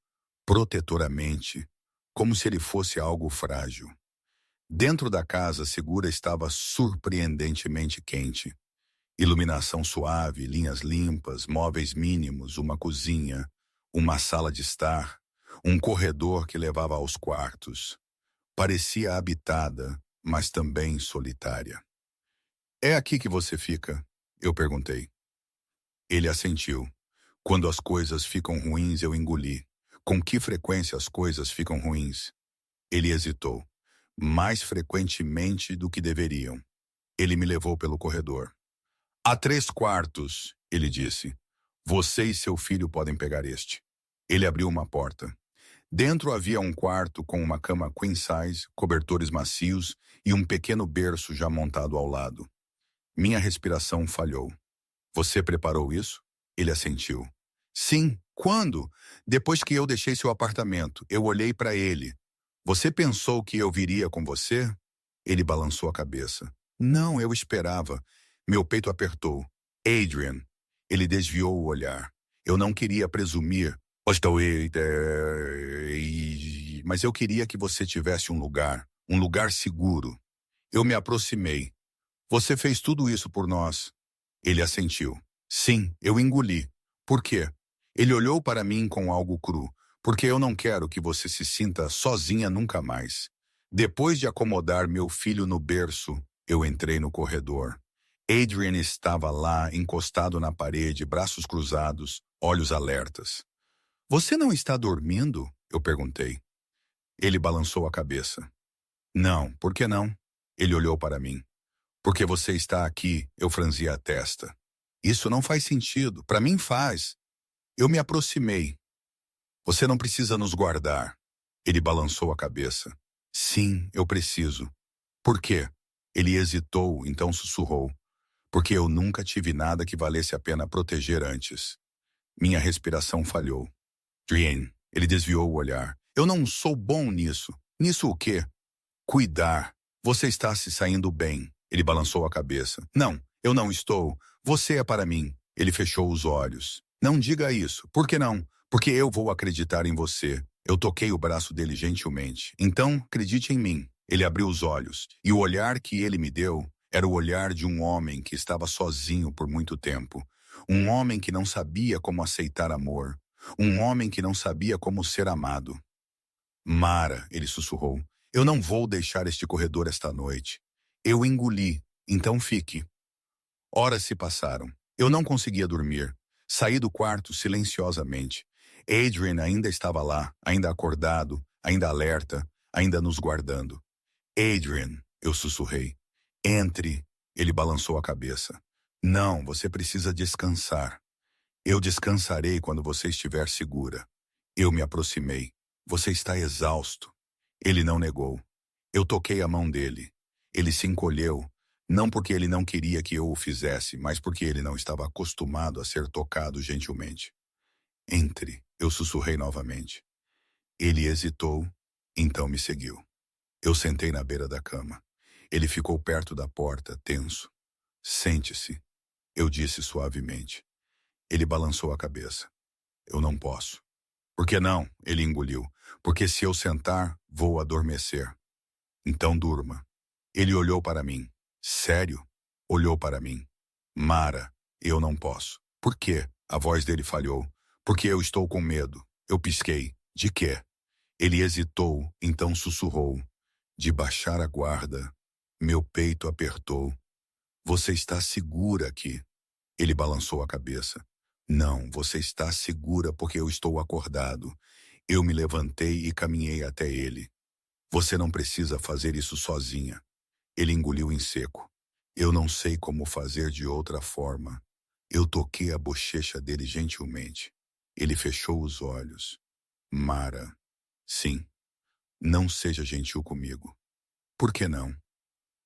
Speaker 1: protetoramente, como se ele fosse algo frágil. Dentro da casa segura estava surpreendentemente quente. Iluminação suave, linhas limpas, móveis mínimos, uma cozinha, uma sala de estar, um corredor que levava aos quartos. Parecia habitada, mas também solitária. É aqui que você fica? Eu perguntei. Ele assentiu. Quando as coisas ficam ruins, eu engoli. Com que frequência as coisas ficam ruins? Ele hesitou. Mais frequentemente do que deveriam. Ele me levou pelo corredor. Há 3 quartos, ele disse. Você e seu filho podem pegar este. Ele abriu uma porta. Dentro havia um quarto com uma cama queen size, cobertores macios e um pequeno berço já montado ao lado. Minha respiração falhou. Você preparou isso? Ele assentiu. Sim. Quando? Depois que eu deixei seu apartamento, eu olhei para ele. Você pensou que eu viria com você? Ele balançou a cabeça. Não, eu esperava. Meu peito apertou. Adrian. Ele desviou o olhar. Eu não queria presumir. Mas eu queria que você tivesse um lugar seguro. Eu me aproximei. Você fez tudo isso por nós. Ele assentiu. Sim, eu engoli. Por quê? Ele olhou para mim com algo cru. Porque eu não quero que você se sinta sozinha nunca mais. Depois de acomodar meu filho no berço, eu entrei no corredor. Adrian estava lá, encostado na parede, braços cruzados, olhos alertas. Você não está dormindo? Eu perguntei. Ele balançou a cabeça. Não, por que não? Ele olhou para mim. Porque você está aqui, eu franzi a testa. Isso não faz sentido. Para mim faz. Eu me aproximei. Você não precisa nos guardar. Ele balançou a cabeça. Sim, eu preciso. Por quê? Ele hesitou, então sussurrou. Porque eu nunca tive nada que valesse a pena proteger antes. Minha respiração falhou. Drian, ele desviou o olhar. Eu não sou bom nisso. Nisso o quê? Cuidar. Você está se saindo bem. Ele balançou a cabeça. Não, eu não estou. Você é para mim. Ele fechou os olhos. Não diga isso. Por que não? Porque eu vou acreditar em você. Eu toquei o braço dele gentilmente. Então, acredite em mim. Ele abriu os olhos. E o olhar que ele me deu era o olhar de um homem que estava sozinho por muito tempo. Um homem que não sabia como aceitar amor. Um homem que não sabia como ser amado. Mara, ele sussurrou. Eu não vou deixar este corredor esta noite. Eu engoli, então fique. Horas se passaram. Eu não conseguia dormir. Saí do quarto silenciosamente. Adrian ainda estava lá, ainda acordado, ainda alerta, ainda nos guardando. Adrian, eu sussurrei. Entre. Ele balançou a cabeça. Não, você precisa descansar. Eu descansarei quando você estiver segura. Eu me aproximei. Você está exausto. Ele não negou. Eu toquei a mão dele. Ele se encolheu, não porque ele não queria que eu o fizesse, mas porque ele não estava acostumado a ser tocado gentilmente. Entre, eu sussurrei novamente. Ele hesitou, então me seguiu. Eu sentei na beira da cama. Ele ficou perto da porta, tenso. Sente-se, eu disse suavemente. Ele balançou a cabeça. Eu não posso. Por que não? Ele engoliu. Porque se eu sentar, vou adormecer. Então durma. Ele olhou para mim. Sério? Olhou para mim. Mara, eu não posso. Por quê? A voz dele falhou. Porque eu estou com medo. Eu pisquei. De quê? Ele hesitou, então sussurrou. De baixar a guarda. Meu peito apertou. Você está segura aqui. Ele balançou a cabeça. Não, você está segura porque eu estou acordado. Eu me levantei e caminhei até ele. Você não precisa fazer isso sozinha. Ele engoliu em seco. Eu não sei como fazer de outra forma. Eu toquei a bochecha dele gentilmente. Ele fechou os olhos. Mara. Sim. Não seja gentil comigo. Por que não?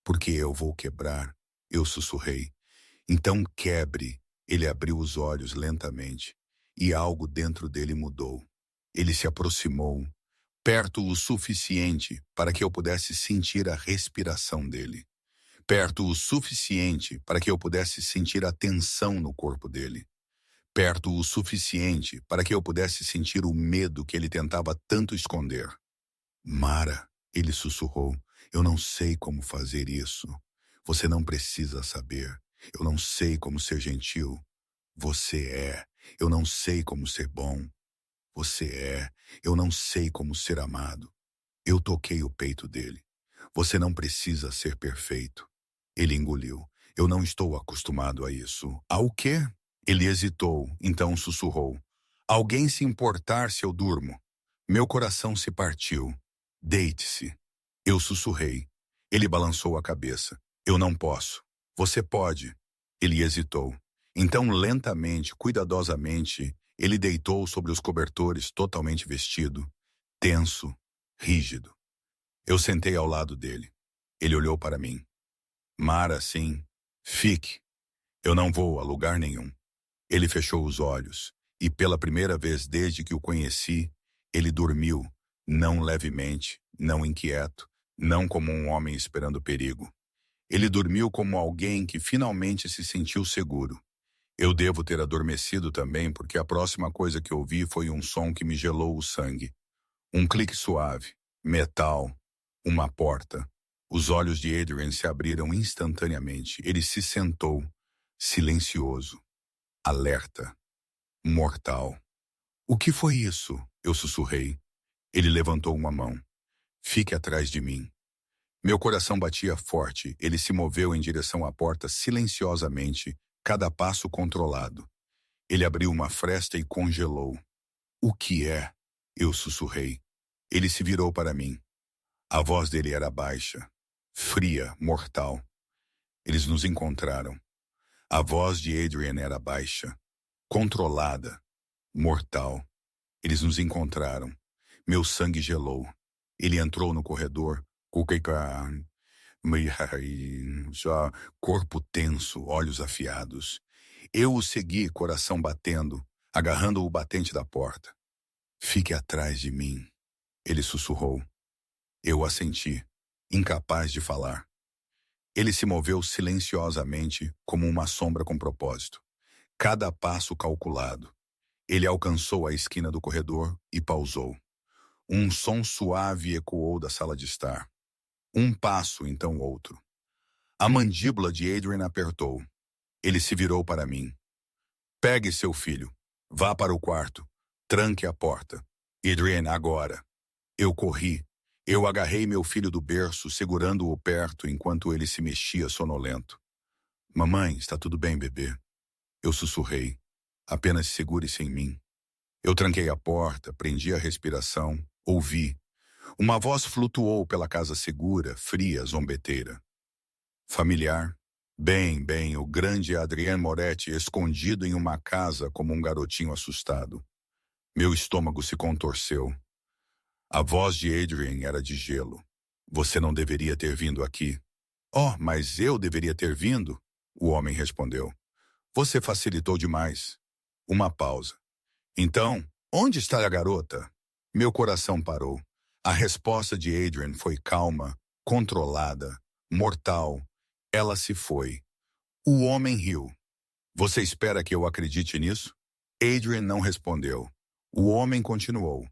Speaker 1: Porque eu vou quebrar. Eu sussurrei. Então quebre. Ele abriu os olhos lentamente. E algo dentro dele mudou. Ele se aproximou, perto o suficiente para que eu pudesse sentir a respiração dele. Perto o suficiente para que eu pudesse sentir a tensão no corpo dele. Perto o suficiente para que eu pudesse sentir o medo que ele tentava tanto esconder. Mara, ele sussurrou, eu não sei como fazer isso. Você não precisa saber. Eu não sei como ser gentil. Você é. Eu não sei como ser bom. Você é. Eu não sei como ser amado. Eu toquei o peito dele. Você não precisa ser perfeito. Ele engoliu. Eu não estou acostumado a isso. Ao quê? Ele hesitou, então sussurrou. Alguém se importar se eu durmo? Meu coração se partiu. Deite-se. Eu sussurrei. Ele balançou a cabeça. Eu não posso. Você pode. Ele hesitou. Então, lentamente, cuidadosamente, ele deitou sobre os cobertores totalmente vestido. tenso, rígido. Eu sentei ao lado dele. Ele olhou para mim. Mara, sim. Fique. Eu não vou a lugar nenhum. Ele fechou os olhos, e pela primeira vez desde que o conheci, ele dormiu, não levemente, não inquieto, não como um homem esperando perigo. Ele dormiu como alguém que finalmente se sentiu seguro. Eu devo ter adormecido também, porque a próxima coisa que ouvi foi um som que me gelou o sangue. Um clique suave, metal, uma porta. Os olhos de Adrian se abriram instantaneamente. Ele se sentou, silencioso, alerta, mortal. O que foi isso? Eu sussurrei. Ele levantou uma mão. Fique atrás de mim. Meu coração batia forte. Ele se moveu em direção à porta silenciosamente, cada passo controlado. Ele abriu uma fresta e congelou. O que é? Eu sussurrei. Ele se virou para mim. A voz dele era baixa, fria, mortal. Eles nos encontraram. A voz de Adrian era baixa, controlada, mortal. Eles nos encontraram. Meu sangue gelou. Ele entrou no corredor, já corpo tenso, olhos afiados. Eu o segui, coração batendo, agarrando o batente da porta. Fique atrás de mim, ele sussurrou. Eu assenti, incapaz de falar. Ele se moveu silenciosamente, como uma sombra com propósito. Cada passo calculado. Ele alcançou a esquina do corredor e pausou. Um som suave ecoou da sala de estar. Um passo, então outro. A mandíbula de Adrian apertou. Ele se virou para mim. Pegue seu filho. Vá para o quarto. Tranque a porta. Adrian, agora. Eu corri. Eu agarrei meu filho do berço, segurando-o perto enquanto ele se mexia sonolento. Mamãe, está tudo bem, bebê? Eu sussurrei. Apenas segure-se em mim. Eu tranquei a porta, prendi a respiração, ouvi. Uma voz flutuou pela casa segura, fria, zombeteira. Familiar. Bem, o grande Adrien Moretti escondido em uma casa como um garotinho assustado. Meu estômago se contorceu. A voz de Adrien era de gelo. Você não deveria ter vindo aqui. Oh, mas eu deveria ter vindo? O homem respondeu. Você facilitou demais. Uma pausa. Então, onde está a garota? Meu coração parou. A resposta de Adrian foi calma, controlada, mortal. Ela se foi. O homem riu. Você espera que eu acredite nisso? Adrian não respondeu. O homem continuou.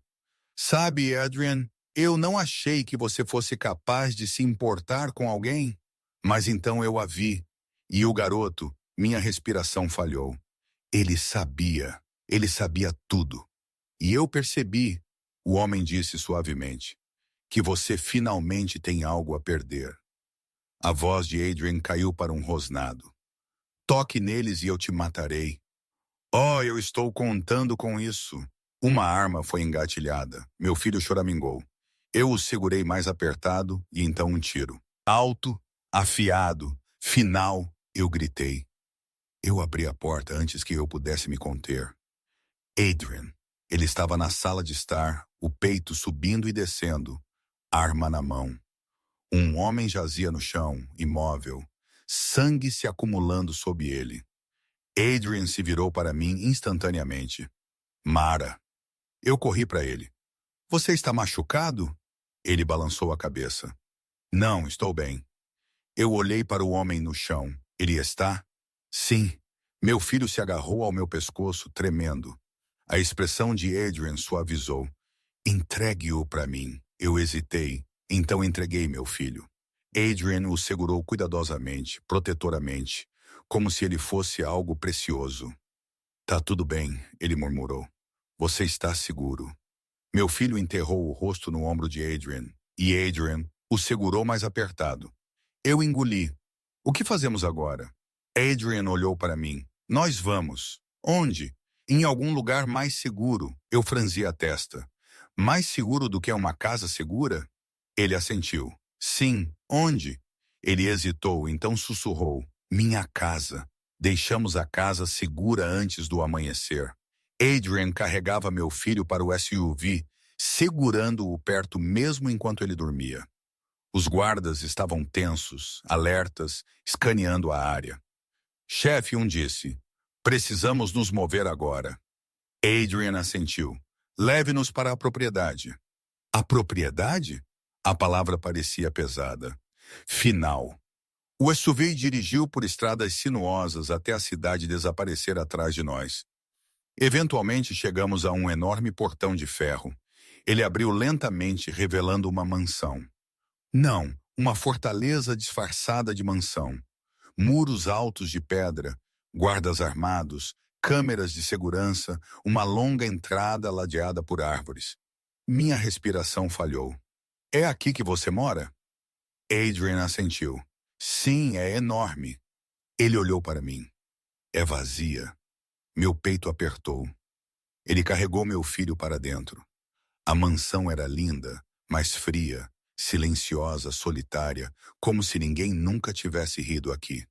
Speaker 1: Sabe, Adrian, eu não achei que você fosse capaz de se importar com alguém. Mas então eu a vi. E o garoto, minha respiração falhou. Ele sabia tudo. E eu percebi, o homem disse suavemente, que você finalmente tem algo a perder. A voz de Adrian caiu para um rosnado. Toque neles e eu te matarei. Oh, eu estou contando com isso. Uma arma foi engatilhada. Meu filho choramingou. Eu o segurei mais apertado e então um tiro. Alto, afiado, final, eu gritei. Eu abri a porta antes que eu pudesse me conter. Adrian. Ele estava na sala de estar, o peito subindo e descendo, arma na mão. Um homem jazia no chão, imóvel, sangue se acumulando sob ele. Adrian se virou para mim instantaneamente. Mara. Eu corri para ele. Você está machucado? Ele balançou a cabeça. Não, estou bem. Eu olhei para o homem no chão. Ele está? Sim. Meu filho se agarrou ao meu pescoço, tremendo. A expressão de Adrian suavizou. Entregue-o para mim. Eu hesitei. Então entreguei meu filho. Adrian o segurou cuidadosamente, protetoramente, como se ele fosse algo precioso. Tá tudo bem, ele murmurou. Você está seguro. Meu filho enterrou o rosto no ombro de Adrian, e Adrian o segurou mais apertado. Eu engoli. O que fazemos agora? Adrian olhou para mim. Nós vamos. Onde? Em algum lugar mais seguro. Eu franzi a testa. Mais seguro do que uma casa segura? Ele assentiu. Sim, onde? Ele hesitou, então sussurrou. Minha casa. Deixamos a casa segura antes do amanhecer. Adrian carregava meu filho para o SUV, segurando-o perto mesmo enquanto ele dormia. Os guardas estavam tensos, alertas, escaneando a área. Chefe, um disse, precisamos nos mover agora. Adrian assentiu. Leve-nos para a propriedade. A propriedade? A palavra parecia pesada. Final. O SUV dirigiu por estradas sinuosas até a cidade desaparecer atrás de nós. Eventualmente chegamos a um enorme portão de ferro. Ele abriu lentamente, revelando uma mansão. Não, uma fortaleza disfarçada de mansão. Muros altos de pedra, guardas armados, câmeras de segurança, uma longa entrada ladeada por árvores. Minha respiração falhou. É aqui que você mora? Adrian assentiu. Sim, é enorme. Ele olhou para mim. É vazia. Meu peito apertou. Ele carregou meu filho para dentro. A mansão era linda, mas fria, silenciosa, solitária, como se ninguém nunca tivesse rido aqui.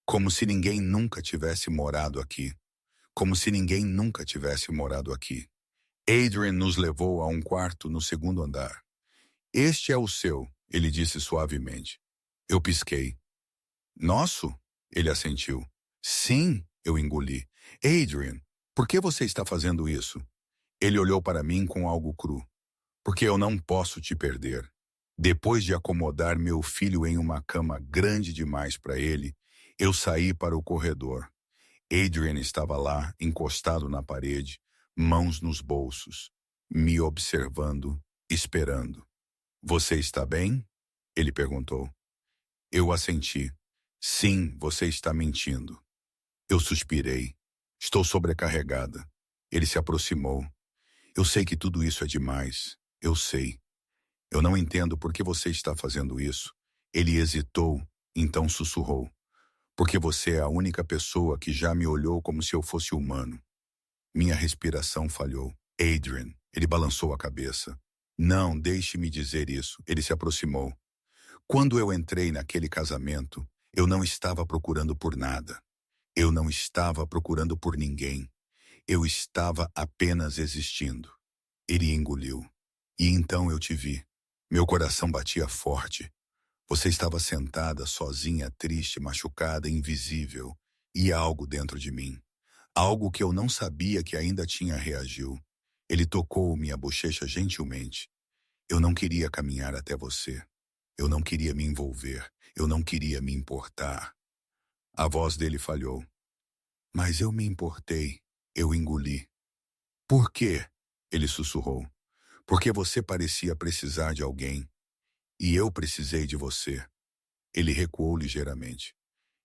Speaker 1: Como se ninguém nunca tivesse morado aqui. Como se ninguém nunca tivesse morado aqui. Adrian nos levou a um quarto no segundo andar. Este é o seu, ele disse suavemente. Eu pisquei. Nosso? Ele assentiu. Sim, eu engoli. Adrian, por que você está fazendo isso? Ele olhou para mim com algo cru. Porque eu não posso te perder. Depois de acomodar meu filho em uma cama grande demais para ele, eu saí para o corredor. Adrian estava lá, encostado na parede, mãos nos bolsos, me observando, esperando. Você está bem? Ele perguntou. Eu assenti. Sim, você está mentindo. Eu suspirei. Estou sobrecarregada. Ele se aproximou. Eu sei que tudo isso é demais. Eu sei. Eu não entendo por que você está fazendo isso. Ele hesitou, então sussurrou. Porque você é a única pessoa que já me olhou como se eu fosse humano. Minha respiração falhou. Adrian, ele balançou a cabeça. Não, deixe-me dizer isso. Ele se aproximou. Quando eu entrei naquele casamento, eu não estava procurando por nada. Eu não estava procurando por ninguém. Eu estava apenas existindo. Ele engoliu. E então eu te vi. Meu coração batia forte. Você estava sentada, sozinha, triste, machucada, invisível. E algo dentro de mim. Algo que eu não sabia que ainda tinha reagiu. Ele tocou minha bochecha gentilmente. Eu não queria caminhar até você. Eu não queria me envolver. Eu não queria me importar. A voz dele falhou. Mas eu me importei. Eu engoli. Por quê? Ele sussurrou. Porque você parecia precisar de alguém. E eu precisei de você. Ele recuou ligeiramente.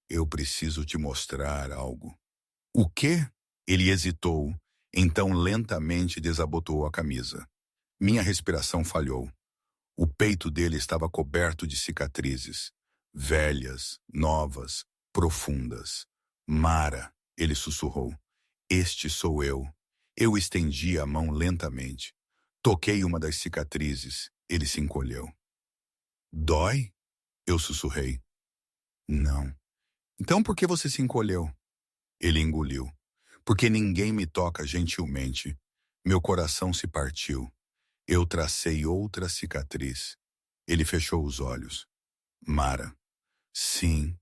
Speaker 1: Eu preciso te mostrar algo. O quê? Ele hesitou, então lentamente desabotoou a camisa. Minha respiração falhou. O peito dele estava coberto de cicatrizes. Velhas, novas, profundas. Mara, ele sussurrou. Este sou eu. Eu estendi a mão lentamente. Toquei uma das cicatrizes. Ele se encolheu. Dói? Eu sussurrei. Não. Então por que você se encolheu? Ele engoliu. Porque ninguém me toca gentilmente. Meu coração se partiu. Eu tracei outra cicatriz. Ele fechou os olhos. Mara. Sim.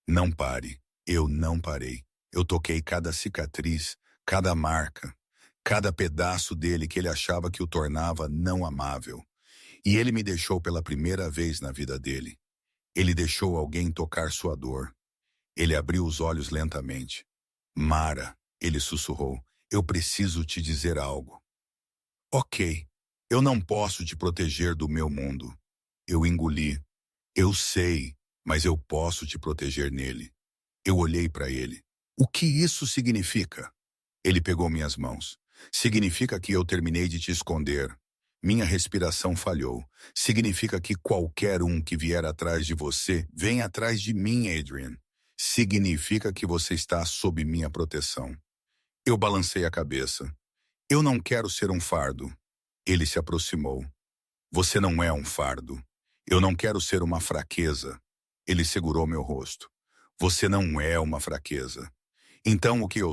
Speaker 1: Não pare. Eu não parei. Eu toquei cada cicatriz, cada marca, cada pedaço dele que ele achava que o tornava não amável. E ele me deixou pela primeira vez na vida dele. Ele deixou alguém tocar sua dor. Ele abriu os olhos lentamente. Mara, ele sussurrou, eu preciso te dizer algo. Ok, eu não posso te proteger do meu mundo. Eu engoli. Eu sei, mas eu posso te proteger nele. Eu olhei para ele. O que isso significa? Ele pegou minhas mãos. Significa que eu terminei de te esconder. Minha respiração falhou. Significa que qualquer um que vier atrás de você, vem atrás de mim, Adrian. Significa que você está sob minha proteção. Eu balancei a cabeça. Eu não quero ser um fardo. Ele se aproximou. Você não é um fardo. Eu não quero ser uma fraqueza. Ele segurou meu rosto. Você não é uma fraqueza. Então o que eu